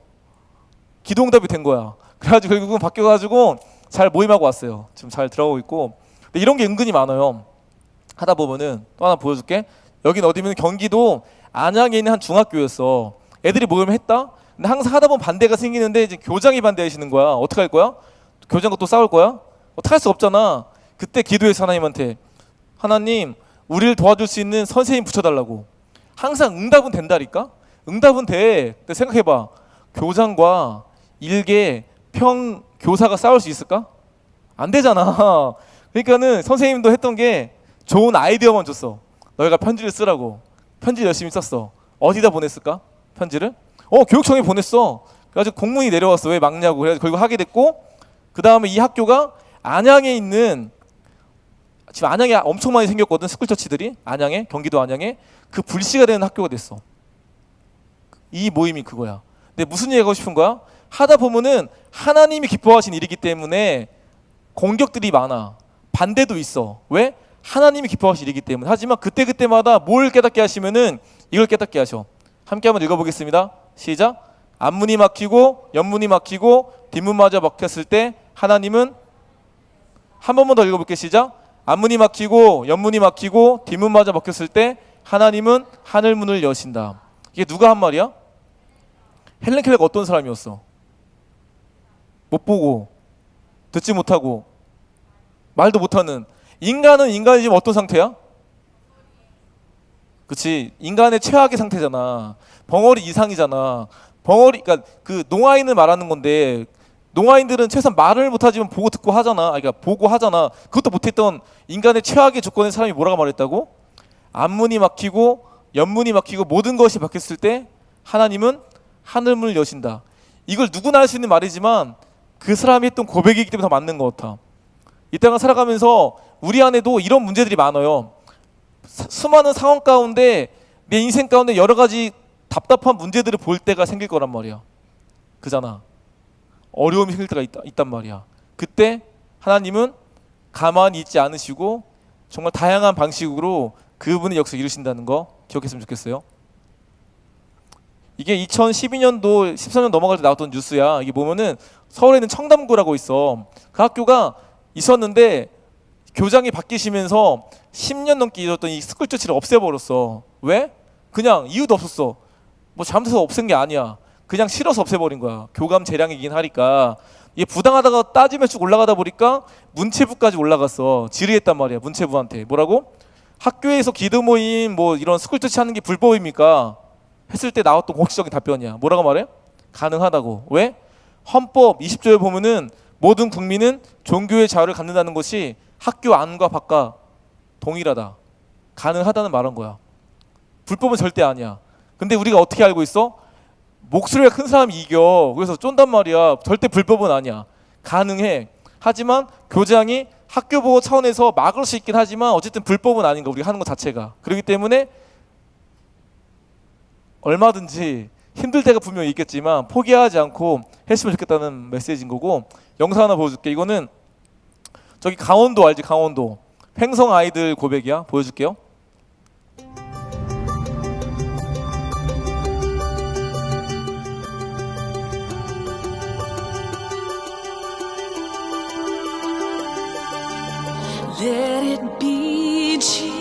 기도응답이 된 거야. 그래가지고 결국은 바뀌어가지고 잘 모임하고 왔어요. 지금 잘 들어가고 있고. 근데 이런 게 은근히 많아요. 하다 보면은 또 하나 보여줄게. 여긴 어디면 경기도 안양에 있는 한 중학교였어. 애들이 모임을 했다. 근데 항상 하다 보면 반대가 생기는데 이제 교장이 반대하시는 거야. 어떻게 할 거야? 교장과 또 싸울 거야? 어떻게 할 수 없잖아. 그때 기도해서 하나님한테 하나님 우리를 도와줄 수 있는 선생님 붙여달라고. 항상 응답은 된다니까? 응답은 돼. 근데 생각해봐. 교장과 일개 평 교사가 싸울 수 있을까? 안 되잖아. 그러니까는 선생님도 했던 게 좋은 아이디어만 줬어. 너희가 편지를 쓰라고. 편지 열심히 썼어. 어디다 보냈을까? 편지를? 교육청에 보냈어. 그래가지고 공문이 내려왔어. 왜 막냐고. 그래서 결국 하게 됐고, 그 다음에 이 학교가 안양에 있는, 지금 안양에 엄청 많이 생겼거든. 스쿨처치들이. 안양에, 경기도 안양에. 그 불씨가 되는 학교가 됐어. 이 모임이 그거야. 근데 무슨 얘기하고 싶은 거야? 하다 보면은 하나님이 기뻐하신 일이기 때문에 공격들이 많아. 반대도 있어. 왜? 하나님이 기뻐하신 일이기 때문에. 하지만 그때그때마다 뭘 깨닫게 하시면은 이걸 깨닫게 하셔. 함께 한번 읽어보겠습니다. 시작. 앞문이 막히고 옆문이 막히고 뒷문마저 막혔을 때 하나님은, 한 번만 더 읽어볼게. 시작. 앞문이 막히고 옆문이 막히고 뒷문마저 막혔을 때 하나님은 하늘문을 여신다. 이게 누가 한 말이야? 헬렌 켈러가 어떤 사람이었어? 못 보고 듣지 못하고 말도 못하는 인간은 인간이지만 어떤 상태야? 그치, 인간의 최악의 상태잖아. 벙어리 이상이잖아. 벙어리, 그러니까 그 농아인을 말하는 건데 농아인들은 최소한 말을 못하지만 보고 듣고 하잖아. 그러니까 보고 하잖아. 그것도 못했던 인간의 최악의 조건의 사람이 뭐라고 말했다고? 앞문이 막히고 옆문이 막히고 모든 것이 막혔을 때 하나님은 하늘문을 여신다. 이걸 누구나 할 수 있는 말이지만 그 사람이 했던 고백이기 때문에 더 맞는 것 같아. 이 땅을 살아가면서 우리 안에도 이런 문제들이 많아요. 수많은 상황 가운데 내 인생 가운데 여러 가지 답답한 문제들을 볼 때가 생길 거란 말이야. 그잖아. 어려움이 생길 때가 있단 말이야. 그때 하나님은 가만히 있지 않으시고 정말 다양한 방식으로 그분의 역사 이루신다는 거 기억했으면 좋겠어요. 이게 2012년도 13년 넘어갈 때 나왔던 뉴스야. 이게 보면은 서울에 있는 청담구라고 있어. 그 학교가 있었는데 교장이 바뀌시면서 10년 넘게 이뤘던 이 스쿨 조치를 없애버렸어. 왜? 그냥 이유도 없었어. 뭐 잘못해서 없앤 게 아니야. 그냥 싫어서 없애버린 거야. 교감 재량이긴 하니까. 이게 부당하다가 따지면 쭉 올라가다 보니까 문체부까지 올라갔어. 질의했단 말이야. 문체부한테. 뭐라고? 학교에서 기도 모임 뭐 이런 스쿨 조치 하는 게 불법입니까? 했을 때 나왔던 공식적인 답변이야. 뭐라고 말해? 가능하다고. 왜? 헌법 20조에 보면은 모든 국민은 종교의 자유를 갖는다는 것이 학교 안과 밖과 동일하다. 가능하다는 말한 거야. 불법은 절대 아니야. 근데 우리가 어떻게 알고 있어? 목소리가 큰 사람이 이겨. 그래서 쫀단 말이야. 절대 불법은 아니야. 가능해. 하지만 교장이 학교 보호 차원에서 막을 수 있긴 하지만 어쨌든 불법은 아닌 거 우리가 하는 것 자체가. 그렇기 때문에 얼마든지 힘들 때가 분명히 있겠지만 포기하지 않고 했으면 좋겠다는 메시지인 거고, 영상 하나 보여줄게. 이거는 저기 강원도 알지? 강원도 횡성 아이들 고백이야. 보여줄게요. Let it be Jesus,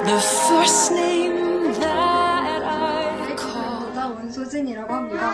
the first name that I call. 원소진이라고 합니다.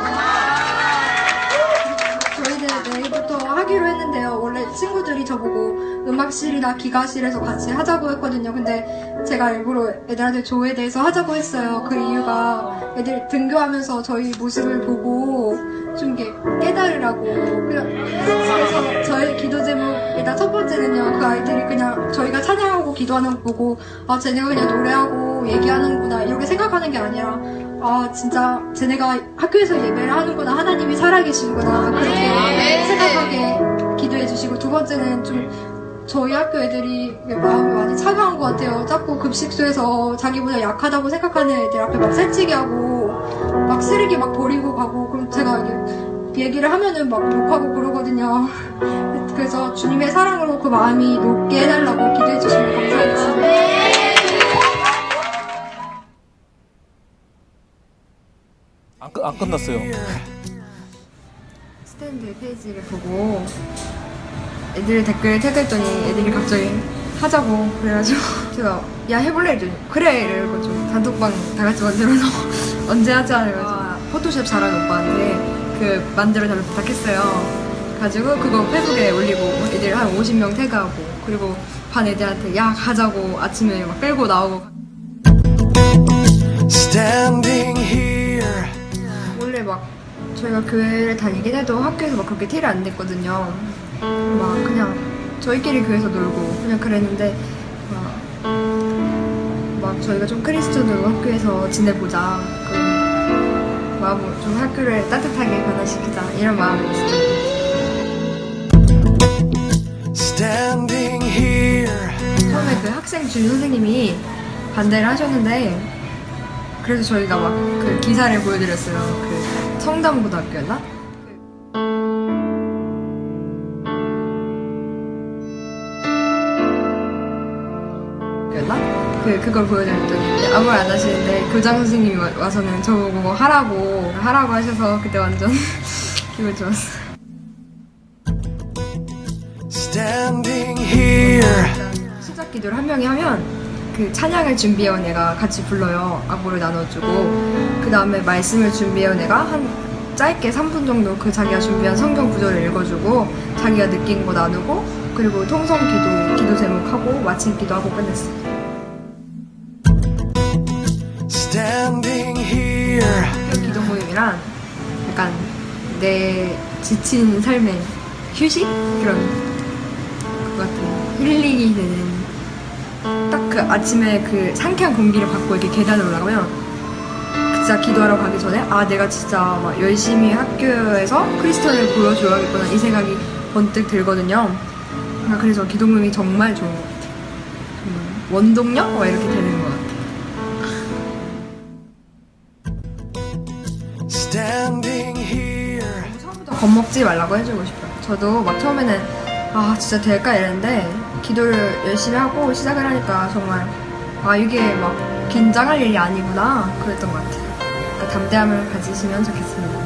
저희는 내일부터 하기로 했는데요. 원래 친구들이 저보고 음악실이나 기가실에서 같이 하자고 했거든요. 근데 제가 일부러 애들한테 조에 대해서 하자고 했어요. 그 이유가 애들 등교하면서 저희 모습을 보고 좀 이렇게 깨달으라고. 그래서 저희 기도 제목 일단 첫 번째는요, 그 아이들이 그냥 저희가 찬양하고 기도하는 거 보고 아 쟤네가 그냥 노래하고 얘기하는구나 이렇게 생각하는 게 아니라 아 진짜 쟤네가 학교에서 예배를 하는구나, 하나님이 살아계시는구나 그렇게 생각하게 기도해 주시고, 두 번째는 좀 저희 학교 애들이 마음이 많이 차가운 것 같아요. 자꾸 급식소에서 자기보다 약하다고 생각하는 애들 앞에 막 살찌게 하고 막 쓰레기 막 버리고 가고, 그럼 제가 얘기를 하면은 막 욕하고 그러거든요. 그래서 주님의 사랑으로 그 마음이 높게 해달라고 기도해 주시면 감사하겠습니다. 안 끝났어요. 스탠드 페이지를 보고 애들 댓글 태그했더니 애들이 갑자기 하자고 그래가지고 제가 야 해볼래? 이랬더니 그래 이래가지고 좀 단톡방 다 같이 만들어서 언제 하자 이래가지고 포토샵 잘하는 오빠한테 그 만들어달라고 부탁했어요. 가지고 그거 페이스북에 올리고 애들 한 50명 태그하고, 그리고 반 애들한테 야 가자고 아침에 막 끌고 나오고. Standing here. 원래 막 저희가 교회를 다니긴 해도 학교에서 막 그렇게 티를 안 냈거든요. 막 그냥 저희끼리 교회에서 놀고 그냥 그랬는데 막 저희가 좀 크리스천으로 학교에서 지내보자, 그런 마음으로 좀 학교를 따뜻하게 변화시키자 이런 마음이 있었죠. Standing here. 처음에 그 학생 주임 선생님이 반대를 하셨는데 그래서 저희가 막 그 기사를 보여드렸어요. 그 청담고등학교였나? 그걸 보여드렸더니 아무 말 안 하시는데 교장 선생님이 와서는 저보고 하라고 하셔서 그때 완전 기분 좋았어요. Standing here. 시작 기도를 한 명이 하면 그 찬양을 준비해온 애가 같이 불러요. 악보를 나눠주고, 그 다음에 말씀을 준비해온 애가 한 짧게 3분 정도 그 자기가 준비한 성경 구절을 읽어주고 자기가 느낀 거 나누고, 그리고 통성 기도 제목하고 마침 기도하고 끝냈어요. Standing here. 학교 기도 모임이란 약간 내 지친 삶의 휴식? 그런 힘이 되는 딱 그 아침에 그 상쾌한 공기를 받고 이렇게 계단을 올라가면 진짜 기도하러 가기 전에 아 내가 진짜 막 열심히 학교에서 크리스천을 보여줘야겠구나 이 생각이 번뜩 들거든요. 그래서 기독론이 정말 좋은 것 같아요. 원동력? 막 이렇게 되는 것 같아요. Standing here. 처음부터 겁먹지 말라고 해주고 싶어요. 저도 막 처음에는 아 진짜 될까 이랬는데 기도를 열심히 하고 시작을 하니까 정말 아 이게 막 긴장할 일이 아니구나 그랬던 것 같아요. 그러니까 담대함을 가지시면 좋겠습니다.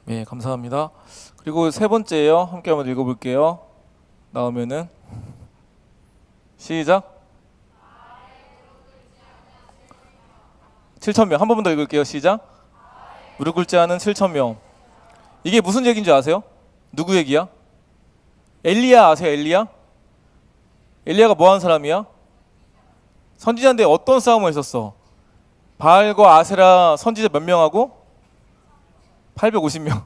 네, 감사합니다. 그리고 세 번째요. 함께 한번 읽어볼게요. 나오면은 시작. 7,000명. 한 번만 더 읽을게요. 시작. 무릎 꿇지 않은 7,000명. 이게 무슨 얘기인 줄 아세요? 누구 얘기야? 엘리야 아세요? 엘리야? 엘리야가 뭐 하는 사람이야? 선지자인데 어떤 싸움을 했었어? 바알과 아세라 선지자 몇 명하고? 850명.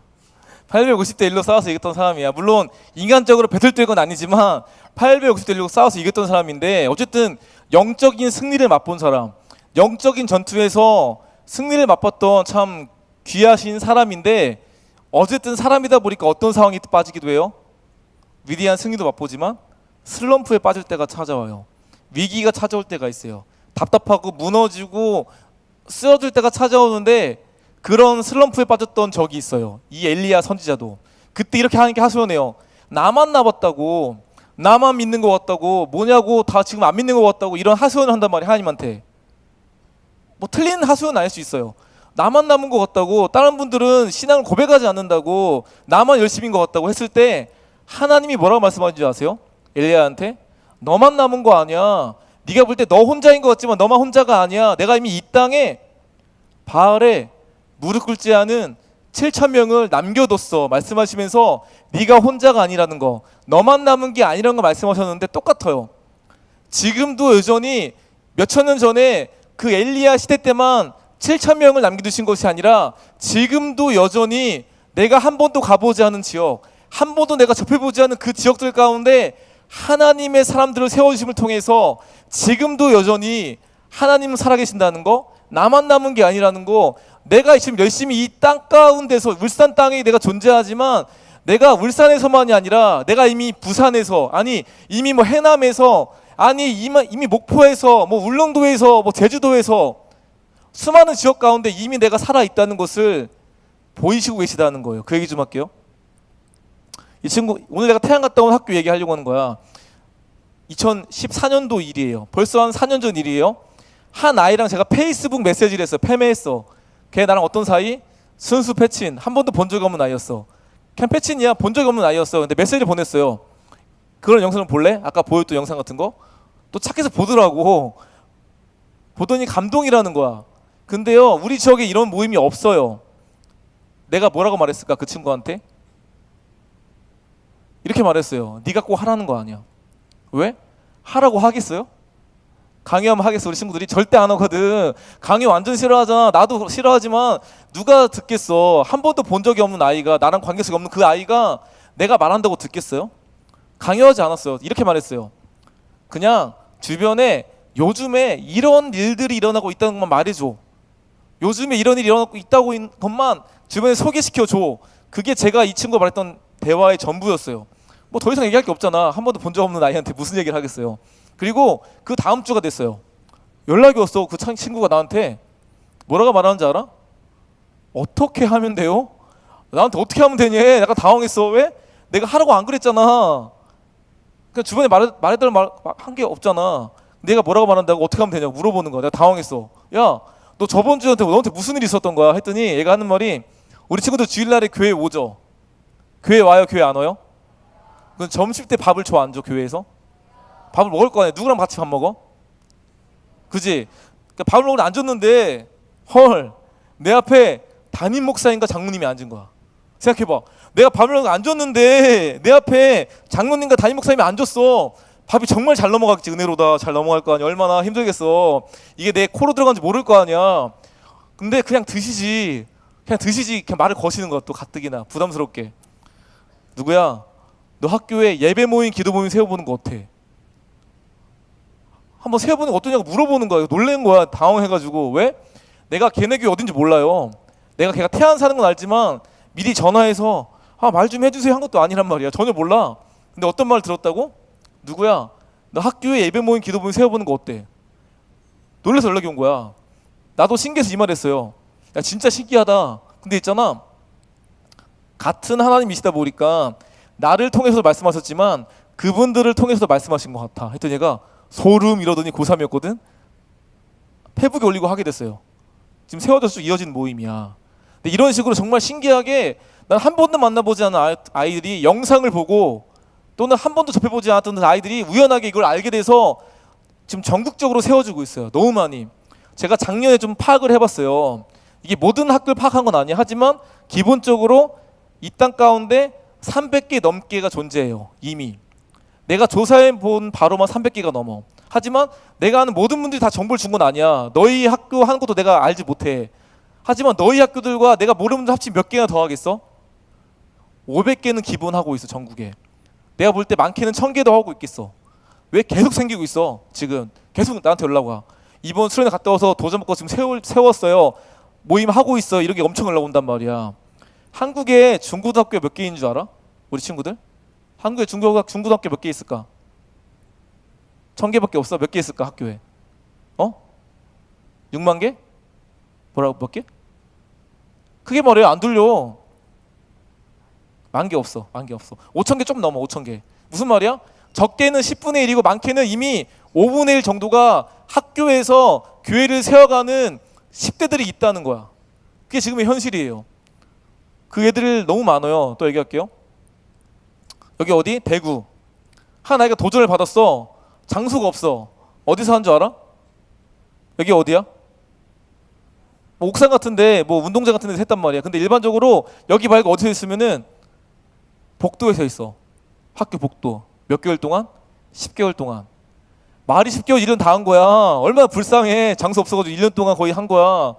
850대 1로 싸워서 이겼던 사람이야. 물론 인간적으로 배틀 뜰 건 아니지만 850대 1로 싸워서 이겼던 사람인데 어쨌든 영적인 승리를 맛본 사람, 영적인 전투에서 승리를 맛봤던 참 귀하신 사람인데 어쨌든 사람이다 보니까 어떤 상황이 빠지기도 해요? 위대한 승리도 맛보지만 슬럼프에 빠질 때가 찾아와요. 위기가 찾아올 때가 있어요. 답답하고 무너지고 쓰러질 때가 찾아오는데 그런 슬럼프에 빠졌던 적이 있어요. 이 엘리야 선지자도 그때 이렇게 하는 게 하소연해요. 나만 남았다고, 나만 믿는 것 같다고, 뭐냐고 다 지금 안 믿는 것 같다고 이런 하소연을 한단 말이에요. 하나님한테. 뭐 틀린 하소연은 아닐 수 있어요. 나만 남은 것 같다고, 다른 분들은 신앙을 고백하지 않는다고, 나만 열심인 것 같다고 했을 때 하나님이 뭐라고 말씀하는지 아세요? 엘리야한테 너만 남은 거 아니야. 네가 볼 때 너 혼자인 것 같지만 너만 혼자가 아니야. 내가 이미 이 땅에 바알에 무릎 꿇지 않은 7,000명을 남겨뒀어. 말씀하시면서 네가 혼자가 아니라는 거, 너만 남은 게 아니라는 거 말씀하셨는데 똑같아요. 지금도 여전히 몇천 년 전에 그 엘리야 시대 때만 7,000명을 남겨두신 것이 아니라 지금도 여전히 내가 한 번도 가보지 않은 지역, 한 번도 내가 접해보지 않은 그 지역들 가운데 하나님의 사람들을 세워주심을 통해서 지금도 여전히 하나님은 살아계신다는 거, 나만 남은 게 아니라는 거, 내가 지금 열심히 이 땅 가운데서 울산 땅에 내가 존재하지만 내가 울산에서만이 아니라 내가 이미 부산에서, 아니 이미 뭐 해남에서, 아니 이미 목포에서, 뭐 울릉도에서, 뭐 제주도에서 수많은 지역 가운데 이미 내가 살아있다는 것을 보이시고 계시다는 거예요. 그 얘기 좀 할게요. 이 친구 오늘 내가 태양 갔다 온 학교 얘기하려고 하는 거야. 2014년도 일이에요. 벌써 한 4년 전 일이에요. 한 아이랑 제가 페이스북 메시지를 했어. 패매했어. 걔 나랑 어떤 사이? 순수 패친. 한 번도 본 적이 없는 아이였어. 그냥 패친이야. 본 적이 없는 아이였어. 근데 메시지를 보냈어요. 그런 영상을 볼래? 아까 보였던 영상 같은 거? 또 찾기서 보더라고. 보더니 감동이라는 거야. 근데요, 우리 지역에 이런 모임이 없어요. 내가 뭐라고 말했을까? 그 친구한테 이렇게 말했어요. 네가 꼭 하라는 거 아니야. 왜? 하라고 하겠어요? 강요하면 하겠어. 우리 친구들이 절대 안 하거든. 강요 완전 싫어하잖아. 나도 싫어하지만 누가 듣겠어. 한 번도 본 적이 없는 아이가, 나랑 관계성이 없는 그 아이가 내가 말한다고 듣겠어요? 강요하지 않았어요. 이렇게 말했어요. 그냥 주변에 요즘에 이런 일들이 일어나고 있다는 것만 말해줘. 요즘에 이런 일이 일어나고 있다고 것만 주변에 소개시켜줘. 그게 제가 이 친구가 말했던 대화의 전부였어요. 뭐 더 이상 얘기할 게 없잖아. 한 번도 본 적 없는 아이한테 무슨 얘기를 하겠어요. 그리고 그 다음 주가 됐어요. 연락이 왔어. 그 친구가 나한테 뭐라고 말하는지 알아? 어떻게 하면 돼요? 나한테 어떻게 하면 되니? 약간 당황했어. 왜? 내가 하라고 안 그랬잖아. 그냥 주변에 말했던 말 한 게 없잖아. 내가 뭐라고 말한다고 어떻게 하면 되냐고 물어보는 거야. 내가 당황했어. 야, 너 저번 주한테 너한테 무슨 일이 있었던 거야? 했더니 얘가 하는 말이 우리 친구들 주일날에 교회 오죠. 교회 와요? 교회 안 와요? 그럼 점심 때 밥을 줘 안 줘? 교회에서? 밥을 먹을 거 아니야. 누구랑 같이 밥 먹어? 그지? 그러니까 밥을 먹으러 안 줬는데 헐 내 앞에 담임 목사님과 장로님이 앉은 거야. 생각해봐. 내가 밥을 안 줬는데 내 앞에 장로님과 담임 목사님이 앉았어. 밥이 정말 잘 넘어갔지. 은혜로다. 잘 넘어갈 거 아니야. 얼마나 힘들겠어. 이게 내 코로 들어간지 모를 거 아니야. 근데 그냥 드시지. 그냥 말을 거시는 거야. 또 가뜩이나 부담스럽게. 누구야? 너 학교에 예배 모임, 기도 모임 세워보는 거 어때? 한번 세워보는 거 어떠냐고 물어보는 거야. 놀란 거야. 당황해가지고. 왜? 내가 걔네 교회 어딘지 몰라요. 내가 걔가 태안 사는 건 알지만 미리 전화해서 말 좀 해주세요 한 것도 아니란 말이야. 전혀 몰라. 근데 어떤 말을 들었다고? 누구야? 너 학교에 예배 모임, 기도 모임 세워보는 거 어때? 놀라서 연락이 온 거야. 나도 신기해서 이 말 했어요. 야 진짜 신기하다. 근데 있잖아, 같은 하나님이시다 보니까 나를 통해서도 말씀하셨지만 그분들을 통해서도 말씀하신 것 같아. 했더니 얘가 소름 이러더니 고3이었거든. 페북에 올리고 하게 됐어요. 지금 세워져서 쭉 이어진 모임이야. 근데 이런 식으로 정말 신기하게 난 한 번도 만나보지 않은 아이들이 영상을 보고 또는 한 번도 접해보지 않았던 아이들이 우연하게 이걸 알게 돼서 지금 전국적으로 세워지고 있어요. 너무 많이. 제가 작년에 좀 파악을 해봤어요. 이게 모든 학교를 파악한 건 아니야. 하지만 기본적으로 이 땅 가운데 300개 넘게가 존재해요. 이미. 내가 조사해본 바로만 300개가 넘어. 하지만 내가 아는 모든 분들이 다 정보를 준 건 아니야. 너희 학교 하는 것도 내가 알지 못해. 하지만 너희 학교들과 내가 모르는 분들 합치면 몇 개나 더 하겠어? 500개는 기본 하고 있어. 전국에. 내가 볼 때 많게는 1000개도 하고 있겠어. 왜 계속 생기고 있어? 지금 계속 나한테 연락 와. 이번 수련회 갔다 와서 도전 먹고 지금 세웠어요. 모임 하고 있어. 이렇게 엄청 연락 온단 말이야. 한국에 중고등학교 몇 개인 줄 알아? 우리 친구들? 한국에 중고등학교 몇 개 있을까? 1000개밖에 없어. 몇 개 있을까 학교에? 6만 개? 뭐라고 몇 개? 크게 말해. 안 들려. 10,000개 없어. 10,000개 없어. 5,000개 좀 넘어. 5,000개. 무슨 말이야? 적게는 10분의 1이고 많게는 이미 5분의 1 정도가 학교에서 교회를 세워가는 10대들이 있다는 거야. 그게 지금의 현실이에요. 그 애들 너무 많아요. 또 얘기할게요. 여기 어디? 대구. 한 아이가 도전을 받았어. 장소가 없어. 어디서 한 줄 알아? 여기 어디야? 뭐 옥상 같은데 뭐 운동장 같은 데서 했단 말이야. 근데 일반적으로 여기 말고 어디서 있으면은 복도에서 있어. 학교 복도. 몇 개월 동안? 10개월 동안. 말이 10개월 1년 다 한 거야. 얼마나 불쌍해. 장소 없어가지고 1년 동안 거의 한 거야.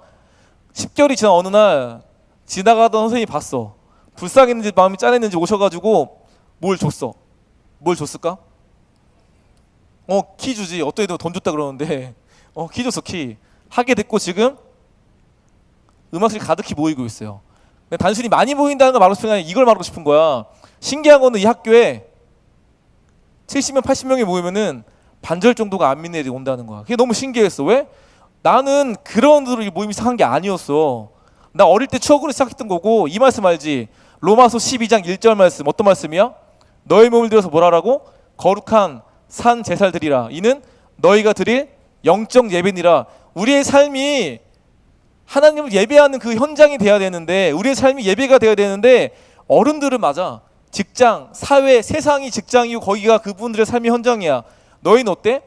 10개월이 지난 어느 날 지나가던 선생님이 봤어. 불쌍했는지 마음이 짠했는지 오셔가지고 뭘 줬어. 뭘 줬을까? 키 주지. 어떤 애들 돈 줬다 그러는데 키 줬어. 키. 하게 됐고 지금 음악실이 가득히 모이고 있어요. 단순히 많이 모인다는 걸 말하고 싶은 게 아니라 이걸 말하고 싶은 거야. 신기한 거는 이 학교에 70명, 80명이 모이면은 반절 정도가 안 믿는 애들이 온다는 거야. 그게 너무 신기했어. 왜? 나는 그런 모임이 시작한 게 아니었어. 나 어릴 때 추억으로 시작했던 거고, 이 말씀 알지? 로마서 12장 1절 말씀. 어떤 말씀이야? 너희 몸을 들여서 뭐라라고? 거룩한 산 제사를 드리라. 이는 너희가 드릴 영적 예배니라. 우리의 삶이 하나님을 예배하는 그 현장이 돼야 되는데, 우리의 삶이 예배가 돼야 되는데, 어른들은 맞아. 직장, 사회, 세상이 직장이고 거기가 그분들의 삶의 현장이야. 너희는 어때?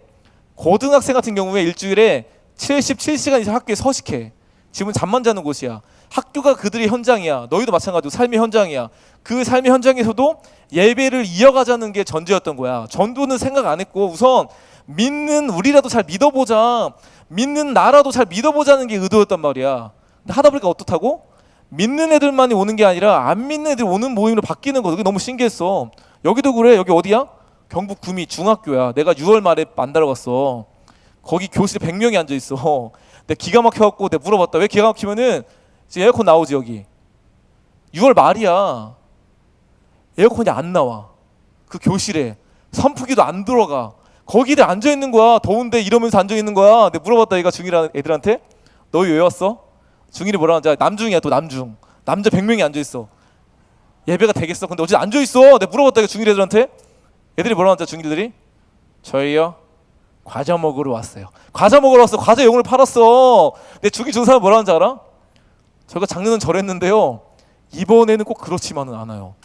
고등학생 같은 경우에 일주일에 77시간 이상 학교에 서식해. 지금은 잠만 자는 곳이야. 학교가 그들의 현장이야. 너희도 마찬가지로 삶의 현장이야. 그 삶의 현장에서도 예배를 이어가자는 게 전제였던 거야. 전도는 생각 안 했고 우선 믿는 우리라도 잘 믿어보자. 믿는 나라도 잘 믿어보자는 게 의도였단 말이야. 근데 하다 보니까 어떻다고? 믿는 애들만이 오는 게 아니라 안 믿는 애들 오는 모임으로 바뀌는 거. 그게 너무 신기했어. 여기도 그래. 여기 어디야? 경북 구미 중학교야. 내가 6월 말에 만나러 갔어. 거기 교실에 100명이 앉아있어. 내가 기가 막혀갖고 내가 물어봤다. 왜 기가 막히면은 지금 에어컨 나오지 여기. 6월 말이야. 에어컨이 안 나와. 그 교실에. 선풍기도 안 들어가. 거기들 앉아있는 거야. 더운데 이러면서 앉아있는 거야. 내가 물어봤다. 얘가 중1 애들한테. 너희 왜 왔어? 중1이 뭐라 하는지 남중이야. 또 남중. 남자 100명이 앉아있어. 예배가 되겠어? 근데 어제 앉아있어. 내가 물어봤다. 중1 애들한테. 애들이 뭐라 하는지 중1들이? 저희요? 과자 먹으러 왔어요. 과자 먹으러 왔어. 과자 용을 팔았어. 내 중2 중 사람 뭐라 하는지 알아? 저희가 작년은 저랬는데요. 이번에는 꼭 그렇지만은 않아요.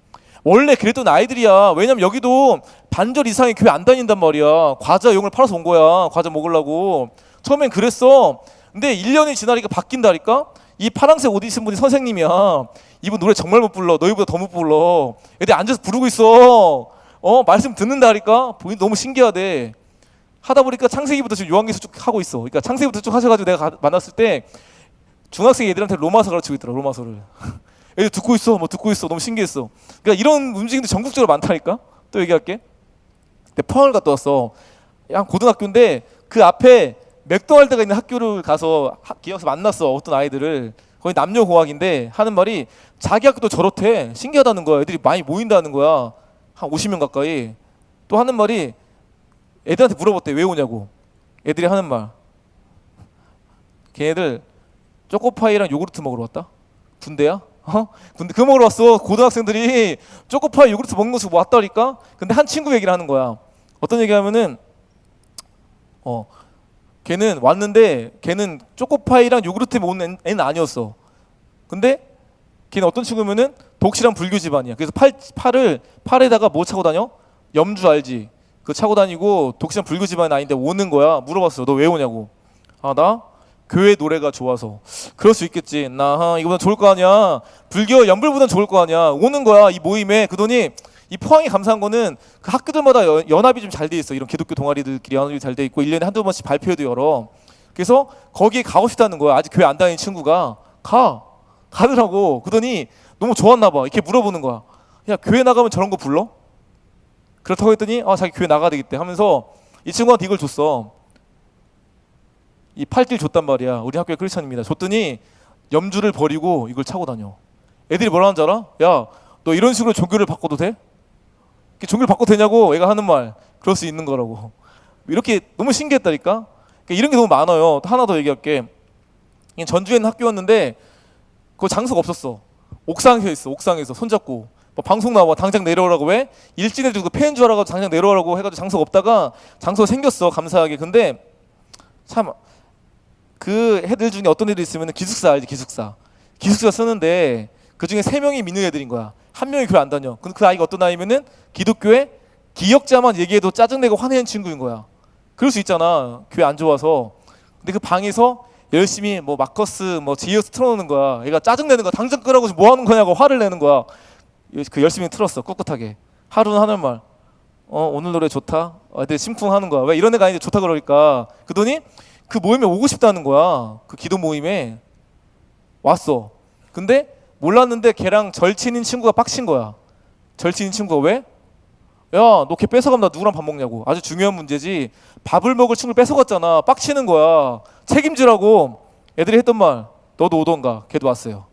원래 그랬던 아이들이야. 왜냐면 여기도 반절 이상이 교회 안 다닌단 말이야. 과자 용을 팔아서 온 거야. 과자 먹으려고. 처음엔 그랬어. 근데 1년이 지나니까 바뀐다니까? 이 파란색 옷 입은 분이 선생님이야. 이분 노래 정말 못 불러. 너희보다 더 못 불러. 애들이 앉아서 부르고 있어. 말씀 듣는다니까. 보니 너무 신기하대. 하다 보니까 창세기부터 지금 요한계시록 쭉 하고 있어. 그러니까 창세기부터 쭉 하셔가지고 내가 만났을 때 중학생 애들한테 로마서 가르치고 있더라. 로마서를. 애들 듣고 있어. 뭐 듣고 있어. 너무 신기했어. 그러니까 이런 움직임도 전국적으로 많다니까. 또 얘기할게. 내 포항을 갔다 왔어. 한 고등학교인데 그 앞에 맥도날드가 있는 학교를 가서 기어서 만났어. 어떤 아이들을. 거기 남녀공학인데 하는 말이 자기 학교도 저렇대. 신기하다는 거야. 애들이 많이 모인다는 거야. 한 50명 가까이. 또 하는 말이 애들한테 물어봤대. 왜 오냐고. 애들이 하는 말. 걔네들 초코파이랑 요구르트 먹으러 왔다? 군대야? 근데 그거 먹으러 왔어. 고등학생들이 초코파이 요구르트 먹는 거 보고 왔다니까? 근데 한 친구 얘기를 하는 거야. 어떤 얘기하면은 걔는 왔는데 걔는 초코파이랑 요구르트 먹는 애는 아니었어. 근데 걔는 어떤 친구면은 독실한 불교 집안이야. 그래서 팔에다가 뭐 차고 다녀? 염주 알지? 그거 차고 다니고 독실한 불교 집안은 아닌데 오는 거야. 물어봤어. 너 왜 오냐고. 나 교회 노래가 좋아서. 그럴 수 있겠지. 나 이거보다 좋을 거 아니야. 불교 연불보단 좋을 거 아니야. 오는 거야 이 모임에. 그러더니 이 포항이 감사한 거는 그 학교들마다 연합이 좀 잘 돼 있어. 이런 기독교 동아리들끼리 연합이 잘 돼 있고 1년에 한두 번씩 발표회도 열어. 그래서 거기에 가고 싶다는 거야. 아직 교회 안 다니는 친구가. 가더라고. 그러더니 너무 좋았나 봐. 이렇게 물어보는 거야. 야, 교회 나가면 저런 거 불러? 그렇다고 했더니 자기 교회 나가야 되겠대 하면서 이 친구한테 이걸 줬어. 이 팔길 줬단 말이야. 우리 학교의 크리스찬입니다. 줬더니 염주를 버리고 이걸 차고 다녀. 애들이 뭐라 하는지 알아? 야, 너 이런 식으로 종교를 바꿔도 돼? 이렇게 종교를 바꿔도 되냐고 애가 하는 말. 그럴 수 있는 거라고. 이렇게 너무 신기했다니까. 그러니까 이런 게 너무 많아요. 또 하나 더 얘기할게. 전주에 있는 학교였는데 그 장소가 없었어. 옥상에 있어. 옥상에서 손잡고 뭐 방송 나와. 당장 내려오라고. 왜? 일진애들 팬인 줄 알아가지고 당장 내려오라고 해가지고 장소가 없다가 장소가 생겼어. 감사하게. 근데 참 그 애들 중에 어떤 애들 있으면 기숙사 알지? 기숙사 쓰는데 그 중에 3명이 믿는 애들인 거야. 한 명이 교회 안 다녀. 근데 그 아이가 어떤 아이면은 기독교에 기역자만 얘기해도 짜증내고 화내는 친구인 거야. 그럴 수 있잖아. 교회 안 좋아서. 근데 그 방에서 열심히 뭐 마커스 뭐 제이어스 틀어놓는 거야. 얘가 짜증내는 거야. 당장 끄라고 뭐 하는 거냐고 화를 내는 거야. 그 열심히 틀었어. 꿋꿋하게. 하루는 하는 말. 오늘 노래 좋다. 애들 심쿵하는 거야. 왜 이런 애가 아닌데 좋다 그러니까. 그러더니 그 모임에 오고 싶다는 거야. 그 기도 모임에 왔어. 근데 몰랐는데 걔랑 절친인 친구가 빡친 거야. 절친인 친구가 왜? 야, 너 걔 뺏어가면 나 누구랑 밥 먹냐고. 아주 중요한 문제지. 밥을 먹을 친구를 뺏어갔잖아. 빡치는 거야. 책임지라고. 애들이 했던 말. 너도 오던가. 걔도 왔어요.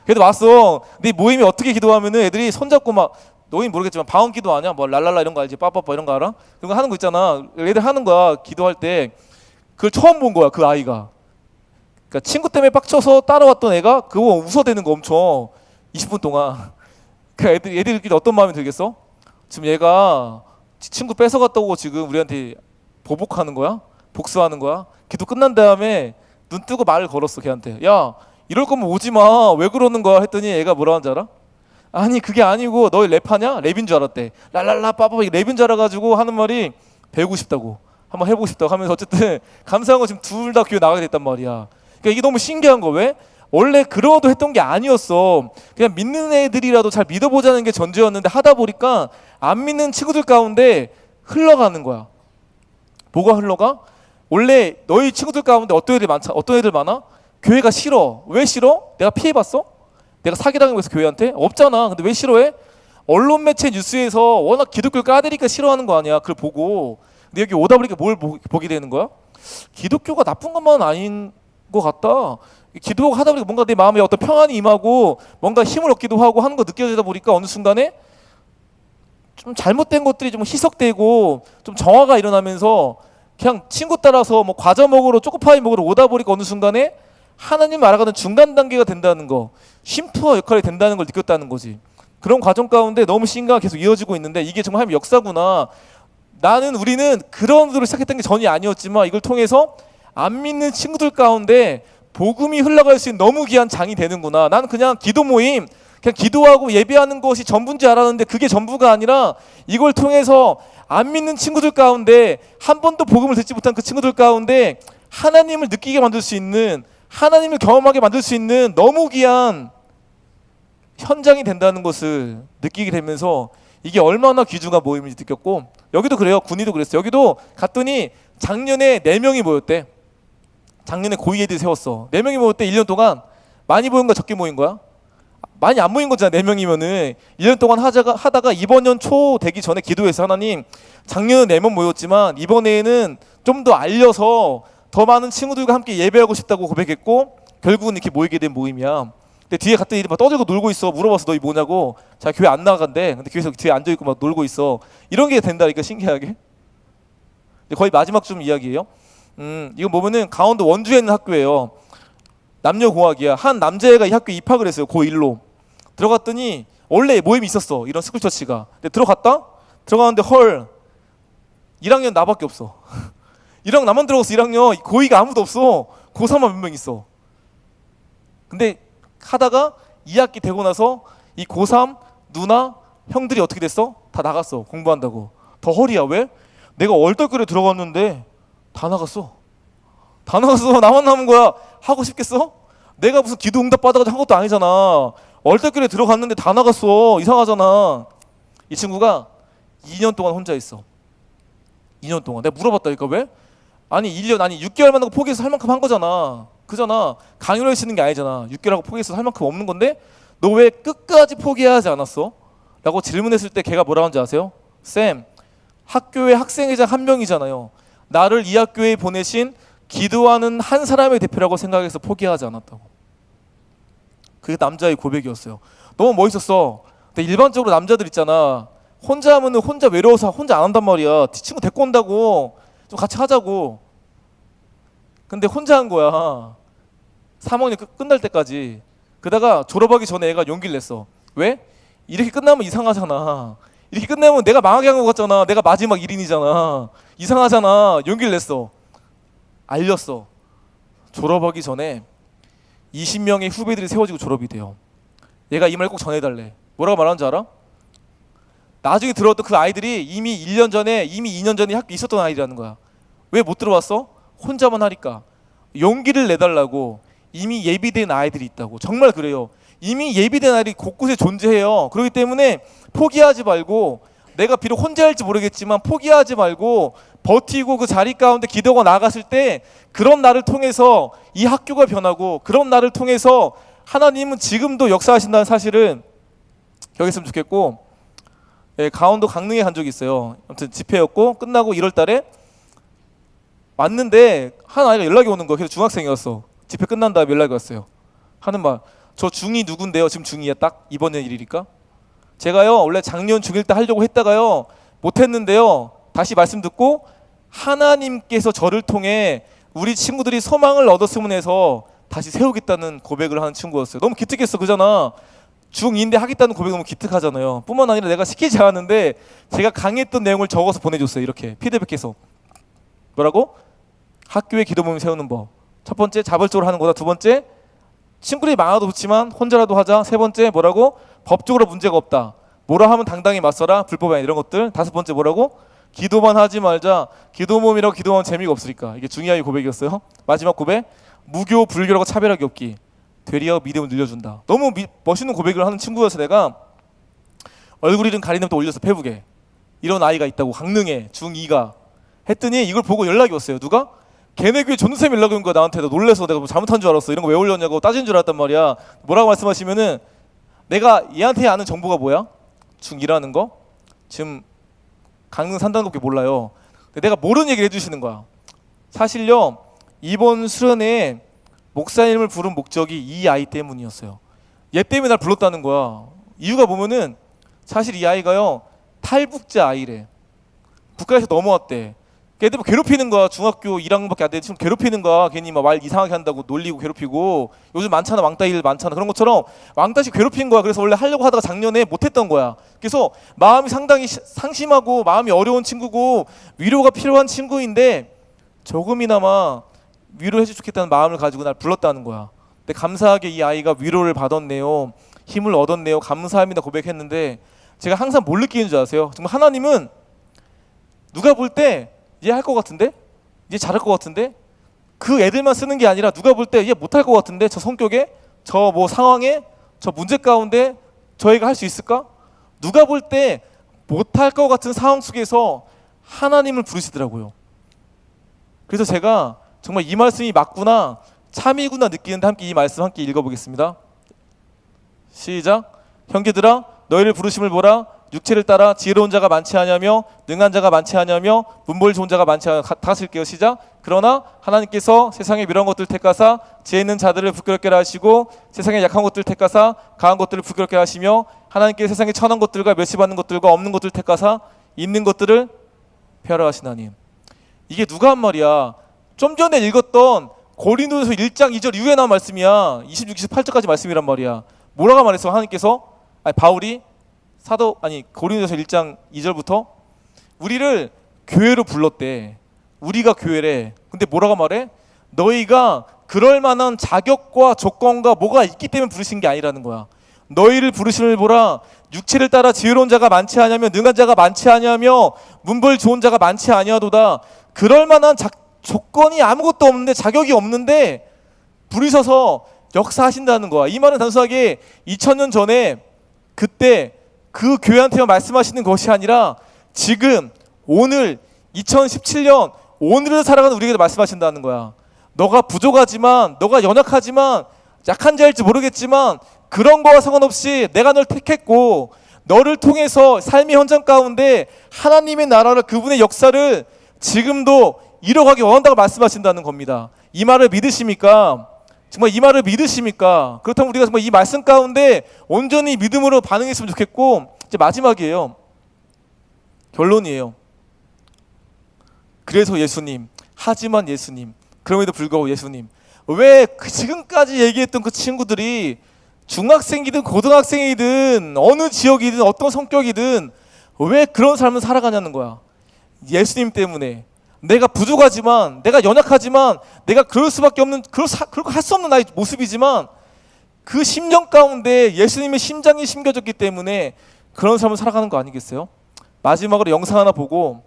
걔도 왔어. 근데 모임이 어떻게 기도하면은 애들이 손잡고 막 너희는 모르겠지만 방언 기도하냐? 뭐 랄랄라 이런 거 알지? 빠빠빠 이런 거 알아? 그런 거 하는 거 있잖아. 애들 하는 거야. 기도할 때. 그걸 처음 본 거야. 그 아이가. 그러니까 친구 때문에 빡쳐서 따라왔던 애가 그거 웃어대는 거 엄청 20분 동안. 그 애들끼리 어떤 마음이 들겠어? 지금 얘가 친구 뺏어갔다고 지금 우리한테 보복하는 거야? 복수하는 거야? 기도 끝난 다음에 눈 뜨고 말을 걸었어 걔한테. 야, 이럴 거면 오지 마. 왜 그러는 거야? 했더니 애가 뭐라 하는지 알아? 아니 그게 아니고 너희 랩하냐? 랩인 줄 알았대. 랄랄라 빠빠빠 이게 랩인 줄 알아가지고 하는 말이 배우고 싶다고. 한번 해보고 싶다고 하면서 어쨌든 감사한 거 지금 둘 다 교회 나가게 됐단 말이야. 그러니까 이게 너무 신기한 거. 왜? 원래 그러도 했던 게 아니었어. 그냥 믿는 애들이라도 잘 믿어보자는 게 전제였는데 하다 보니까 안 믿는 친구들 가운데 흘러가는 거야. 뭐가 흘러가? 원래 너희 친구들 가운데 어떤 애들 많아? 교회가 싫어. 왜 싫어? 내가 피해봤어? 내가 사기당한 거에서 교회한테? 없잖아. 근데 왜 싫어해? 언론 매체 뉴스에서 워낙 기독교를 까대니까 싫어하는 거 아니야. 그걸 보고. 근데 여기 오다 보니까 뭘 보게 되는 거야? 기독교가 나쁜 것만은 아닌 것 같다. 기도하고 하다 보니까 뭔가 내 마음에 어떤 평안이 임하고 뭔가 힘을 얻기도 하고 하는 거 느껴지다 보니까 어느 순간에 좀 잘못된 것들이 좀 희석되고 좀 정화가 일어나면서 그냥 친구 따라서 뭐 과자 먹으러 초코파이 먹으러 오다 보니까 어느 순간에 하나님 알아가는 중간 단계가 된다는 거, 쉼터 역할이 된다는 걸 느꼈다는 거지. 그런 과정 가운데 너무 신가가 계속 이어지고 있는데 이게 정말 하나님의 역사구나. 우리는 그런 으로 시작했던 게 전혀 아니었지만 이걸 통해서 안 믿는 친구들 가운데 복음이 흘러갈 수 있는 너무 귀한 장이 되는구나. 나는 그냥 기도 모임, 그냥 기도하고 예배하는 것이 전부인 줄 알았는데 그게 전부가 아니라 이걸 통해서 안 믿는 친구들 가운데 한 번도 복음을 듣지 못한 그 친구들 가운데 하나님을 느끼게 만들 수 있는 하나님을 경험하게 만들 수 있는 너무 귀한 현장이 된다는 것을 느끼게 되면서 이게 얼마나 귀중한 모임인지 느꼈고, 여기도 그래요. 군의도 그랬어요. 여기도 갔더니 작년에 4명이 모였대. 작년에 고위 애들 세웠어. 4명이 모였대. 1년 동안. 많이 모인 거야, 적게 모인 거야? 많이 안 모인 거잖아. 4명이면은 1년 동안 하다가 이번 년 초 되기 전에 기도해서, 하나님 작년은 4명 모였지만 이번에는 좀 더 알려서 더 많은 친구들과 함께 예배하고 싶다고 고백했고, 결국은 이렇게 모이게 된 모임이야. 근데 뒤에 갔더니 막 떠들고 놀고 있어. 물어봤어. 너희 뭐냐고. 자, 교회 안 나간대. 근데 교회에서 뒤에 앉아있고 막 놀고 있어. 이런 게 된다니까, 신기하게. 거의 마지막 좀 이야기예요. 이거 보면은 강원도 원주에 있는 학교예요. 남녀공학이야. 한 남자애가 이 학교에 입학을 했어요. 고1로. 들어갔더니 원래 모임이 있었어. 이런 스쿨처치가. 근데 들어가는데 헐, 1학년 나밖에 없어. 1학년 나만 들어갔어. 1학년. 고2가 아무도 없어. 고3만 몇 명 있어. 근데 하다가 2학기 되고 나서 이 고3 누나 형들이 어떻게 됐어? 다 나갔어. 공부한다고. 더 헐이야. 왜? 내가 얼떨결에 들어갔는데 다 나갔어. 다 나갔어. 나만 남은 거야. 하고 싶겠어? 내가 무슨 기도 응답 받아가지고 한 것도 아니잖아. 얼떨결에 들어갔는데 다 나갔어. 이상하잖아. 이 친구가 2년 동안 혼자 있어. 2년 동안. 내가 물어봤다니까. 왜? 아니 6개월 만나고 포기해서 할 만큼 한 거잖아. 그잖아. 강요를 시는 게 아니잖아. 6개월 하고 포기해서 할 만큼 없는 건데 너 왜 끝까지 포기하지 않았어? 라고 질문했을 때 걔가 뭐라고 하는지 아세요? 쌤, 학교의 학생회장 한 명이잖아요. 나를 이 학교에 보내신 기도하는 한 사람의 대표라고 생각해서 포기하지 않았다고. 그게 남자의 고백이었어요. 너무 멋있었어. 근데 일반적으로 남자들 있잖아. 혼자 하면은 혼자 외로워서 혼자 안 한단 말이야. 친구 데리고 온다고. 좀 같이 하자고. 근데 혼자 한 거야. 3학년 끝날 때까지. 그러다가 졸업하기 전에 애가 용기를 냈어. 왜? 이렇게 끝나면 이상하잖아. 이렇게 끝내면 내가 망하게 한 것 같잖아. 내가 마지막 1인이잖아. 이상하잖아. 용기를 냈어. 알렸어. 졸업하기 전에 20명의 후배들이 세워지고 졸업이 돼요. 얘가 이 말 꼭 전해달래. 뭐라고 말하는지 알아? 나중에 들어왔던 그 아이들이 이미 2년 전에 학교에 있었던 아이들이라는 거야. 왜 못 들어왔어? 혼자만 하니까. 용기를 내달라고. 이미 예비된 아이들이 있다고. 정말 그래요. 이미 예비된 아이들이 곳곳에 존재해요. 그렇기 때문에 포기하지 말고, 내가 비록 혼자 할지 모르겠지만 포기하지 말고 버티고 그 자리 가운데 기도가 나갔을 때 그런 나를 통해서 이 학교가 변하고, 그런 나를 통해서 하나님은 지금도 역사하신다는 사실을 기억했으면 좋겠고, 강원도 강릉에 간 적이 있어요. 아무튼 집회였고 끝나고 1월 달에 왔는데 한 아이가 연락이 오는 거예요. 그래서 중학생이었어. 집회 끝난 다음에 연락이 왔어요. 하는 말, 저 중2 누군데요? 지금 중2야 딱 이번 년 일이니까. 제가요 원래 작년 중1 때 하려고 했다가요 못했는데요, 다시 말씀 듣고 하나님께서 저를 통해 우리 친구들이 소망을 얻었으면 해서 다시 세우겠다는 고백을 하는 친구였어요. 너무 기특했어. 그잖아. 중2인데 하겠다는 고백이 너무 기특하잖아요. 뿐만 아니라 내가 시키지 않았는데 제가 강의했던 내용을 적어서 보내줬어요. 이렇게 피드백해서. 뭐라고? 학교에 기도 모임 세우는 법. 첫 번째, 자발적으로 하는 거다. 두 번째, 친구들이 많아도 좋지만 혼자라도 하자. 세 번째, 뭐라고? 법적으로 문제가 없다. 뭐라 하면 당당히 맞서라. 불법이 아닌 이런 것들. 다섯 번째, 뭐라고? 기도만 하지 말자. 기도 모임이라고 기도하면 재미가 없으니까. 이게 중요한 고백이었어요. 마지막 고백, 무교, 불교라고 차별하기 없기. 되리어 믿음을 늘려준다. 너무 멋있는 고백을 하는 친구여서 내가 얼굴 이름 가리는 또 올려서 페북에 이런 아이가 있다고, 강릉에 중2가 했더니 이걸 보고 연락이 왔어요. 누가? 걔네 교회 전도쌤이 연락이 온 거야 나한테. 나 놀래서 내가 뭐 잘못한 줄 알았어. 이런 거 왜 올렸냐고 따진 줄 알았단 말이야. 뭐라고 말씀하시면은, 내가 얘한테 아는 정보가 뭐야? 중2라는 거? 지금 강릉 산다는 것밖에 몰라요. 근데 내가 모르는 얘기를 해주시는 거야. 사실요 이번 수련회에 목사님을 부른 목적이 이 아이 때문이었어요. 얘 때문에 날 불렀다는 거야. 이유가 보면은 사실 이 아이가요 탈북자 아이래. 국가에서 넘어왔대. 걔들 뭐 괴롭히는 거야. 중학교 1학년밖에 안 되는 친구 괴롭히는 거야. 괜히 막 말 이상하게 한다고 놀리고 괴롭히고. 요즘 많잖아. 왕따일 많잖아. 그런 것처럼 왕따식 괴롭힌 거야. 그래서 원래 하려고 하다가 작년에 못했던 거야. 그래서 마음이 상당히 상심하고 마음이 어려운 친구고 위로가 필요한 친구인데 조금이나마 위로해 주면 좋겠다는 마음을 가지고 날 불렀다는 거야. 근데 감사하게 이 아이가 위로를 받았네요. 힘을 얻었네요. 감사합니다 고백했는데, 제가 항상 뭘 느끼는 줄 아세요? 정말 하나님은 누가 볼 때 얘 할 것 같은데? 얘 잘할 것 같은데? 그 애들만 쓰는 게 아니라 누가 볼 때 얘 못할 것 같은데 저 성격에 저 뭐 상황에 저 문제 가운데 저 애가 할 수 있을까? 누가 볼 때 못할 것 같은 상황 속에서 하나님을 부르시더라고요. 그래서 제가 정말 이 말씀이 맞구나 참이구나 느끼는데 함께 이 말씀 함께 읽어보겠습니다. 시작. 형제들아 너희를 부르심을 보라. 육체를 따라 지혜로운 자가 많지 아니하며 능한 자가 많지 아니하며 문벌 좋은 자가 많지 아니하며 다 같이 읽게요. 시작. 그러나 하나님께서 세상의 미련한 것들 택하사 지혜 있는 자들을 부끄럽게 하라 하시고 세상의 약한 것들 택하사 강한 것들을 부끄럽게 하시며 하나님께 세상의 천한 것들과 멸시받는 것들과 없는 것들 택하사 있는 것들을 폐하라 하시나니. 이게 누가 한 말이야? 좀 전에 읽었던 고린도전서 1장 2절 이후에 나온 말씀이야. 26, 28절까지 말씀이란 말이야. 뭐라고 말했어? 하나님께서 바울이 고린도전서 1장 2절부터 우리를 교회로 불렀대. 우리가 교회래. 근데 뭐라고 말해? 너희가 그럴 만한 자격과 조건과 뭐가 있기 때문에 부르신 게 아니라는 거야. 너희를 부르심을 보라. 육체를 따라 지혜로운 자가 많지 아니하며 능한 자가 많지 아니하며 문벌 좋은 자가 많지 아니하도다. 그럴 만한 조건이 아무것도 없는데 자격이 없는데 부르셔서 역사하신다는 거야. 이 말은 단순하게 2000년 전에 그때 그 교회한테만 말씀하시는 것이 아니라 지금 오늘 2017년 오늘을 살아가는 우리에게 말씀하신다는 거야. 너가 부족하지만 너가 연약하지만 약한 자일지 모르겠지만 그런 거와 상관없이 내가 널 택했고 너를 통해서 삶의 현장 가운데 하나님의 나라를 그분의 역사를 지금도 이뤄가기 원한다고 말씀하신다는 겁니다. 이 말을 믿으십니까? 정말 이 말을 믿으십니까? 그렇다면 우리가 정말 이 말씀 가운데 온전히 믿음으로 반응했으면 좋겠고 이제 마지막이에요. 결론이에요. 그래서 예수님, 하지만 예수님, 그럼에도 불구하고 예수님, 왜 지금까지 얘기했던 그 친구들이 중학생이든 고등학생이든 어느 지역이든 어떤 성격이든 왜 그런 삶을 살아가냐는 거야. 예수님 때문에. 내가 부족하지만 내가 연약하지만 내가 그럴 수밖에 없는 그렇게 할 수 없는 나의 모습이지만 그 심정 가운데 예수님의 심장이 심겨졌기 때문에 그런 삶을 살아가는 거 아니겠어요? 마지막으로 영상 하나 보고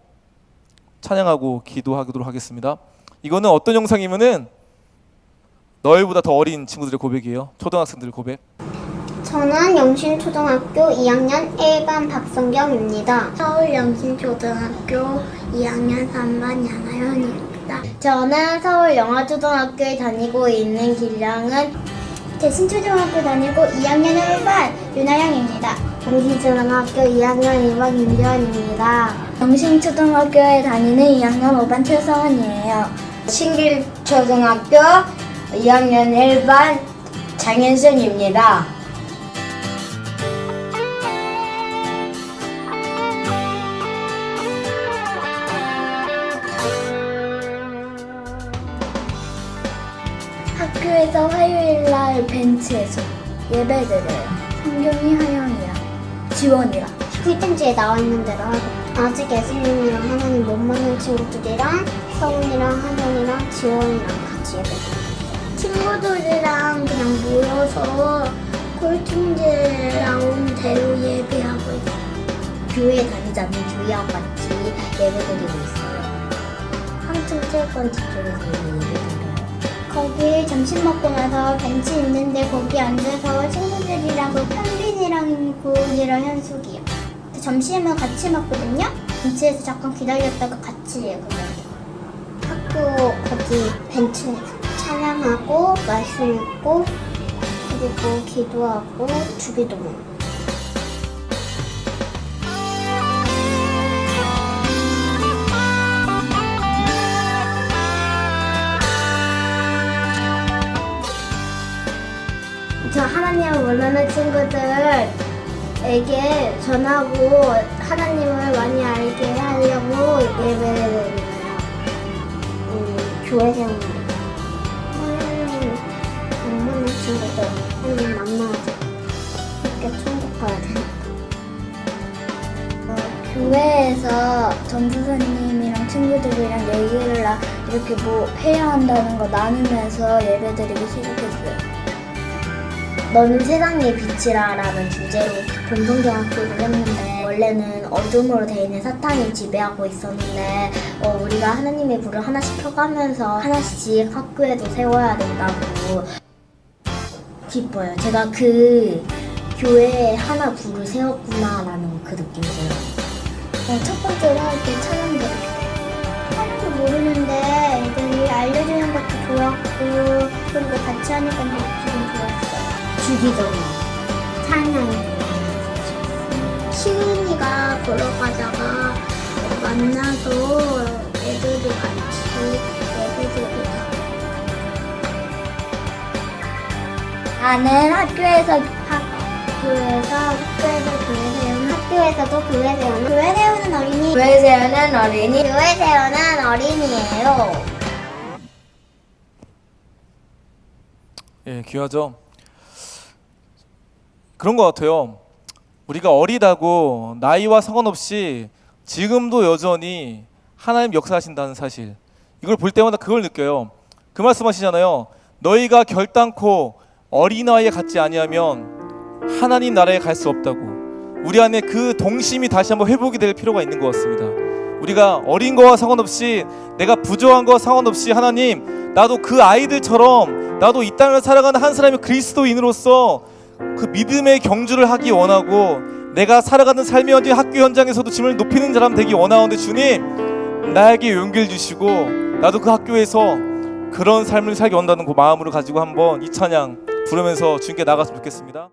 찬양하고 기도하도록 하겠습니다. 이거는 어떤 영상이면은 너희보다 더 어린 친구들의 고백이에요. 초등학생들의 고백. 저는 영신초등학교 2학년 1반 박성경입니다. 서울 영신초등학교 2학년 3반 양하연입니다. 저는 서울 영화초등학교에 다니고 있는 길량은 대신초등학교 다니고 2학년 1반 윤하영입니다. 영신초등학교 2학년 1반 윤재원입니다. 영신초등학교에 다니는 2학년 5반 최성원이에요. 신길초등학교 2학년 1반 장현순입니다. 학교에서 화요일날 벤치에서 예배드려요. 성경이 하영이랑 지원이랑. 퀴즈에 나와 있는 대로 하고 아직 예수님이랑 하나님 못 만난 친구들이랑 성훈이랑 하정이랑 지원이랑 같이 예배드려요. 친구들이랑 그냥 모여서 콜팅제랑 대로 예배하고 있어요. 교회 다니지 않는 교회와 같이 예배드리고 있어요. 한층체육관 뒤쪽에서 예배드려요. 거기 점심 먹고 나서 벤치 있는데 거기 앉아서 친구들이랑 현빈이랑 고은이랑 현숙이요. 점심을 같이 먹거든요. 벤치에서 잠깐 기다렸다가 같이 예배해요. 학교 거기 벤치에서 찬양하고 말씀 읽고 그리고 기도하고 주기도 먹고. 저 하나님을 원하는 친구들에게 전하고 하나님을 많이 알게 하려고 예배를 드려요. 교회 생활. 하나님 원하는 친구들 하나님 만나서 함께 천국 가야 돼. 교회에서 전도사님이랑 친구들이랑 얘기를 이렇게 뭐 해야 한다는 거 나누면서 예배드리기 시작했어요. 너는 세상의 빛이라라는 주제로 본성경학교를 했는데 원래는 어둠으로 되어 있는 사탄이 지배하고 있었는데 우리가 하나님의 불을 하나씩 켜가면서 하나씩 학교에도 세워야 된다고 기뻐요. 제가 그 교회에 하나 불을 세웠구나라는 그 느낌이 들어요. 첫 번째로 할 때 찬양 들었어요. 하나도 모르는데 애들이 알려주는 것도 좋았고 그리고 같이 하니까 더 기분 좋았어요. 주기적으로. 찬양이 시은이가 걸어가다가 만나서 애들도 같이 예배드리고 나는 학교에서 학교에서도 교회 세우는 교회 세우는 어린이 교회 세우는 어린이 교회 세우는 어린이에요. 예, 귀하죠. 그런 것 같아요. 우리가 어리다고 나이와 상관없이 지금도 여전히 하나님 역사하신다는 사실, 이걸 볼 때마다 그걸 느껴요. 그 말씀하시잖아요. 너희가 결단코 어린아이에 갖지 아니하면 하나님 나라에 갈 수 없다고. 우리 안에 그 동심이 다시 한번 회복이 될 필요가 있는 것 같습니다. 우리가 어린 거와 상관없이, 내가 부족한 거와 상관없이, 하나님, 나도 그 아이들처럼 나도 이 땅을 살아가는 한 사람의 그리스도인으로서 그 믿음의 경주를 하기 원하고, 내가 살아가는 삶의 현장, 학교 현장에서도 짐을 높이는 사람 되기 원하는데, 주님, 나에게 용기를 주시고 나도 그 학교에서 그런 삶을 살기 원한다는 그 마음으로 가지고 한번 이 찬양 부르면서 주님께 나갔으면 좋겠습니다.